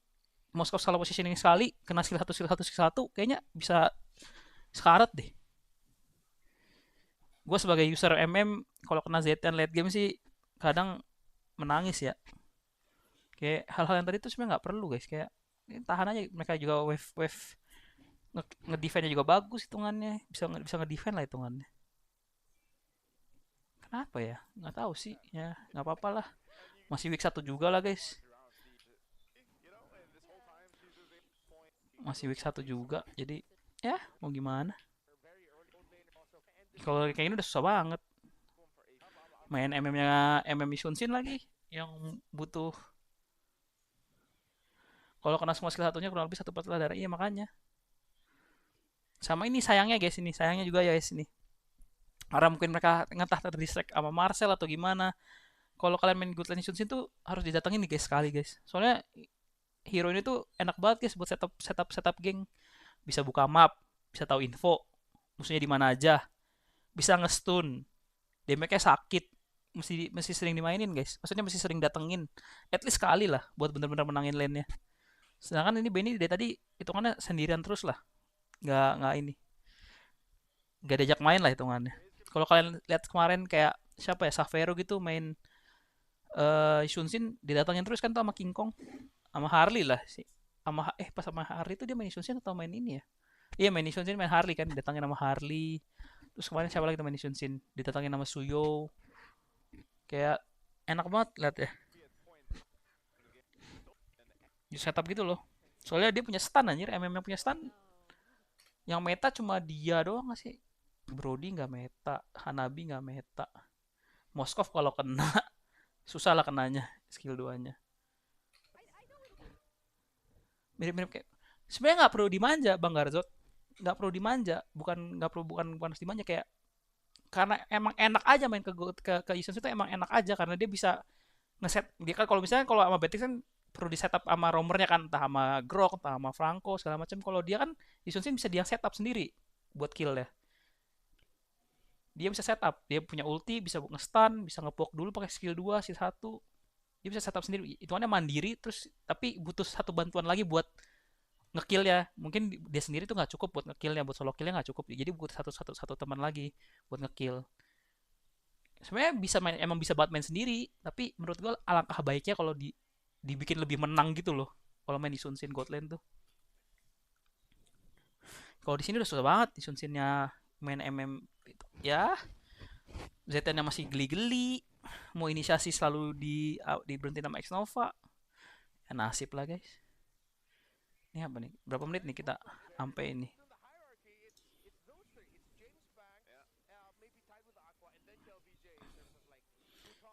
Moskov salah positioning sekali, kena skill satu kayaknya bisa sekarat deh. Gue sebagai user MM kalau kena Zetian late game sih kadang menangis ya. Kayak hal-hal yang tadi tuh sebenarnya nggak perlu guys. Kayak tahan aja, mereka juga wave wave ngedefendnya juga bagus hitungannya, bisa ngedefend lah hitungannya. Kenapa ya, nggak tahu sih ya, nggak apa-apa lah, masih week satu juga lah guys, masih week satu juga, jadi ya mau gimana. Kalau kayak gini udah susah banget main MM-nya, MM Shunsin lagi yang butuh, kalau kena semua skill satunya kurang lebih satu part darah, iya makanya. Sama ini sayangnya guys, ini sayangnya juga ya guys ini, karena mungkin mereka ngetah terdistract sama Marcel atau gimana. Kalau kalian main Good Lane Shunsin tuh harus didatengin nih guys sekali guys, soalnya hero ini tuh enak banget guys buat setup geng. Bisa buka map, bisa tahu info musuhnya di mana aja, bisa ngestun, damage-nya sakit, mesti sering dimainin guys, maksudnya mesti sering datengin at least sekali lah buat bener-bener menangin lane-nya. Sedangkan ini Benny dari tadi hitungannya sendirian terus lah, nggak ini, nggak diajak main lah hitungannya. Kalau kalian lihat kemarin kayak siapa ya, Savero gitu main Shunsin didatengin terus kan tuh sama King Kong, sama Harley lah sih, sama pas sama Harley itu dia main Shunsin atau main ini ya. Iya main Shunsin, main Harley kan, didatengin sama Harley. Terus kemarin siapa lagi teman Shunsin, didatengin sama Suyo. Kayak enak banget lihat ya, di setup gitu loh. Soalnya dia punya stun anjir, MM yang punya stun. Yang meta cuma dia doang gak sih? Brody nggak meta, Hanabi nggak meta. Moskov kalau kena susah lah kenanya skill 2-nya. Mirip-mirip kayak, sebenarnya nggak perlu dimanja Bang Garzot, nggak perlu dimanja, bukan harus dimanja, kayak karena emang enak aja main ke Isons itu, emang enak aja karena dia bisa ngeset dia kan. Kalau misalnya kalau sama Betis kan perlu di setup sama romernya kan, entah sama Grok, entah sama Franco segala macam. Kalau dia kan Isons bisa dia setup sendiri buat kill ya. Dia bisa setup, dia punya ulti, bisa nge-stun, bisa nge-poke dulu pakai skill 2 skill 1. Dia bisa setup sendiri. Hitungannya mandiri, terus tapi butuh satu bantuan lagi buat ngekill ya. Mungkin dia sendiri tuh nggak cukup buat ngekillnya, buat solo killnya nggak cukup, jadi butuh satu teman lagi buat ngekill. Sebenarnya bisa main, emang bisa buat main sendiri, tapi menurut gue alangkah baiknya kalau dibikin lebih menang gitu loh kalau main di Sunsin Godland tuh. Kalau di sini udah susah banget di Sunsinnya main MM itu. Ya, ZN-nya masih geli-geli. Mau inisiasi selalu di berhenti sama Xnova. Ya, nasib lah guys. Ini apa nih? Berapa menit nih kita sampai ini?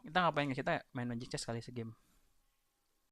Kita ngapain nggak? Kita main Magic Chess kali segame.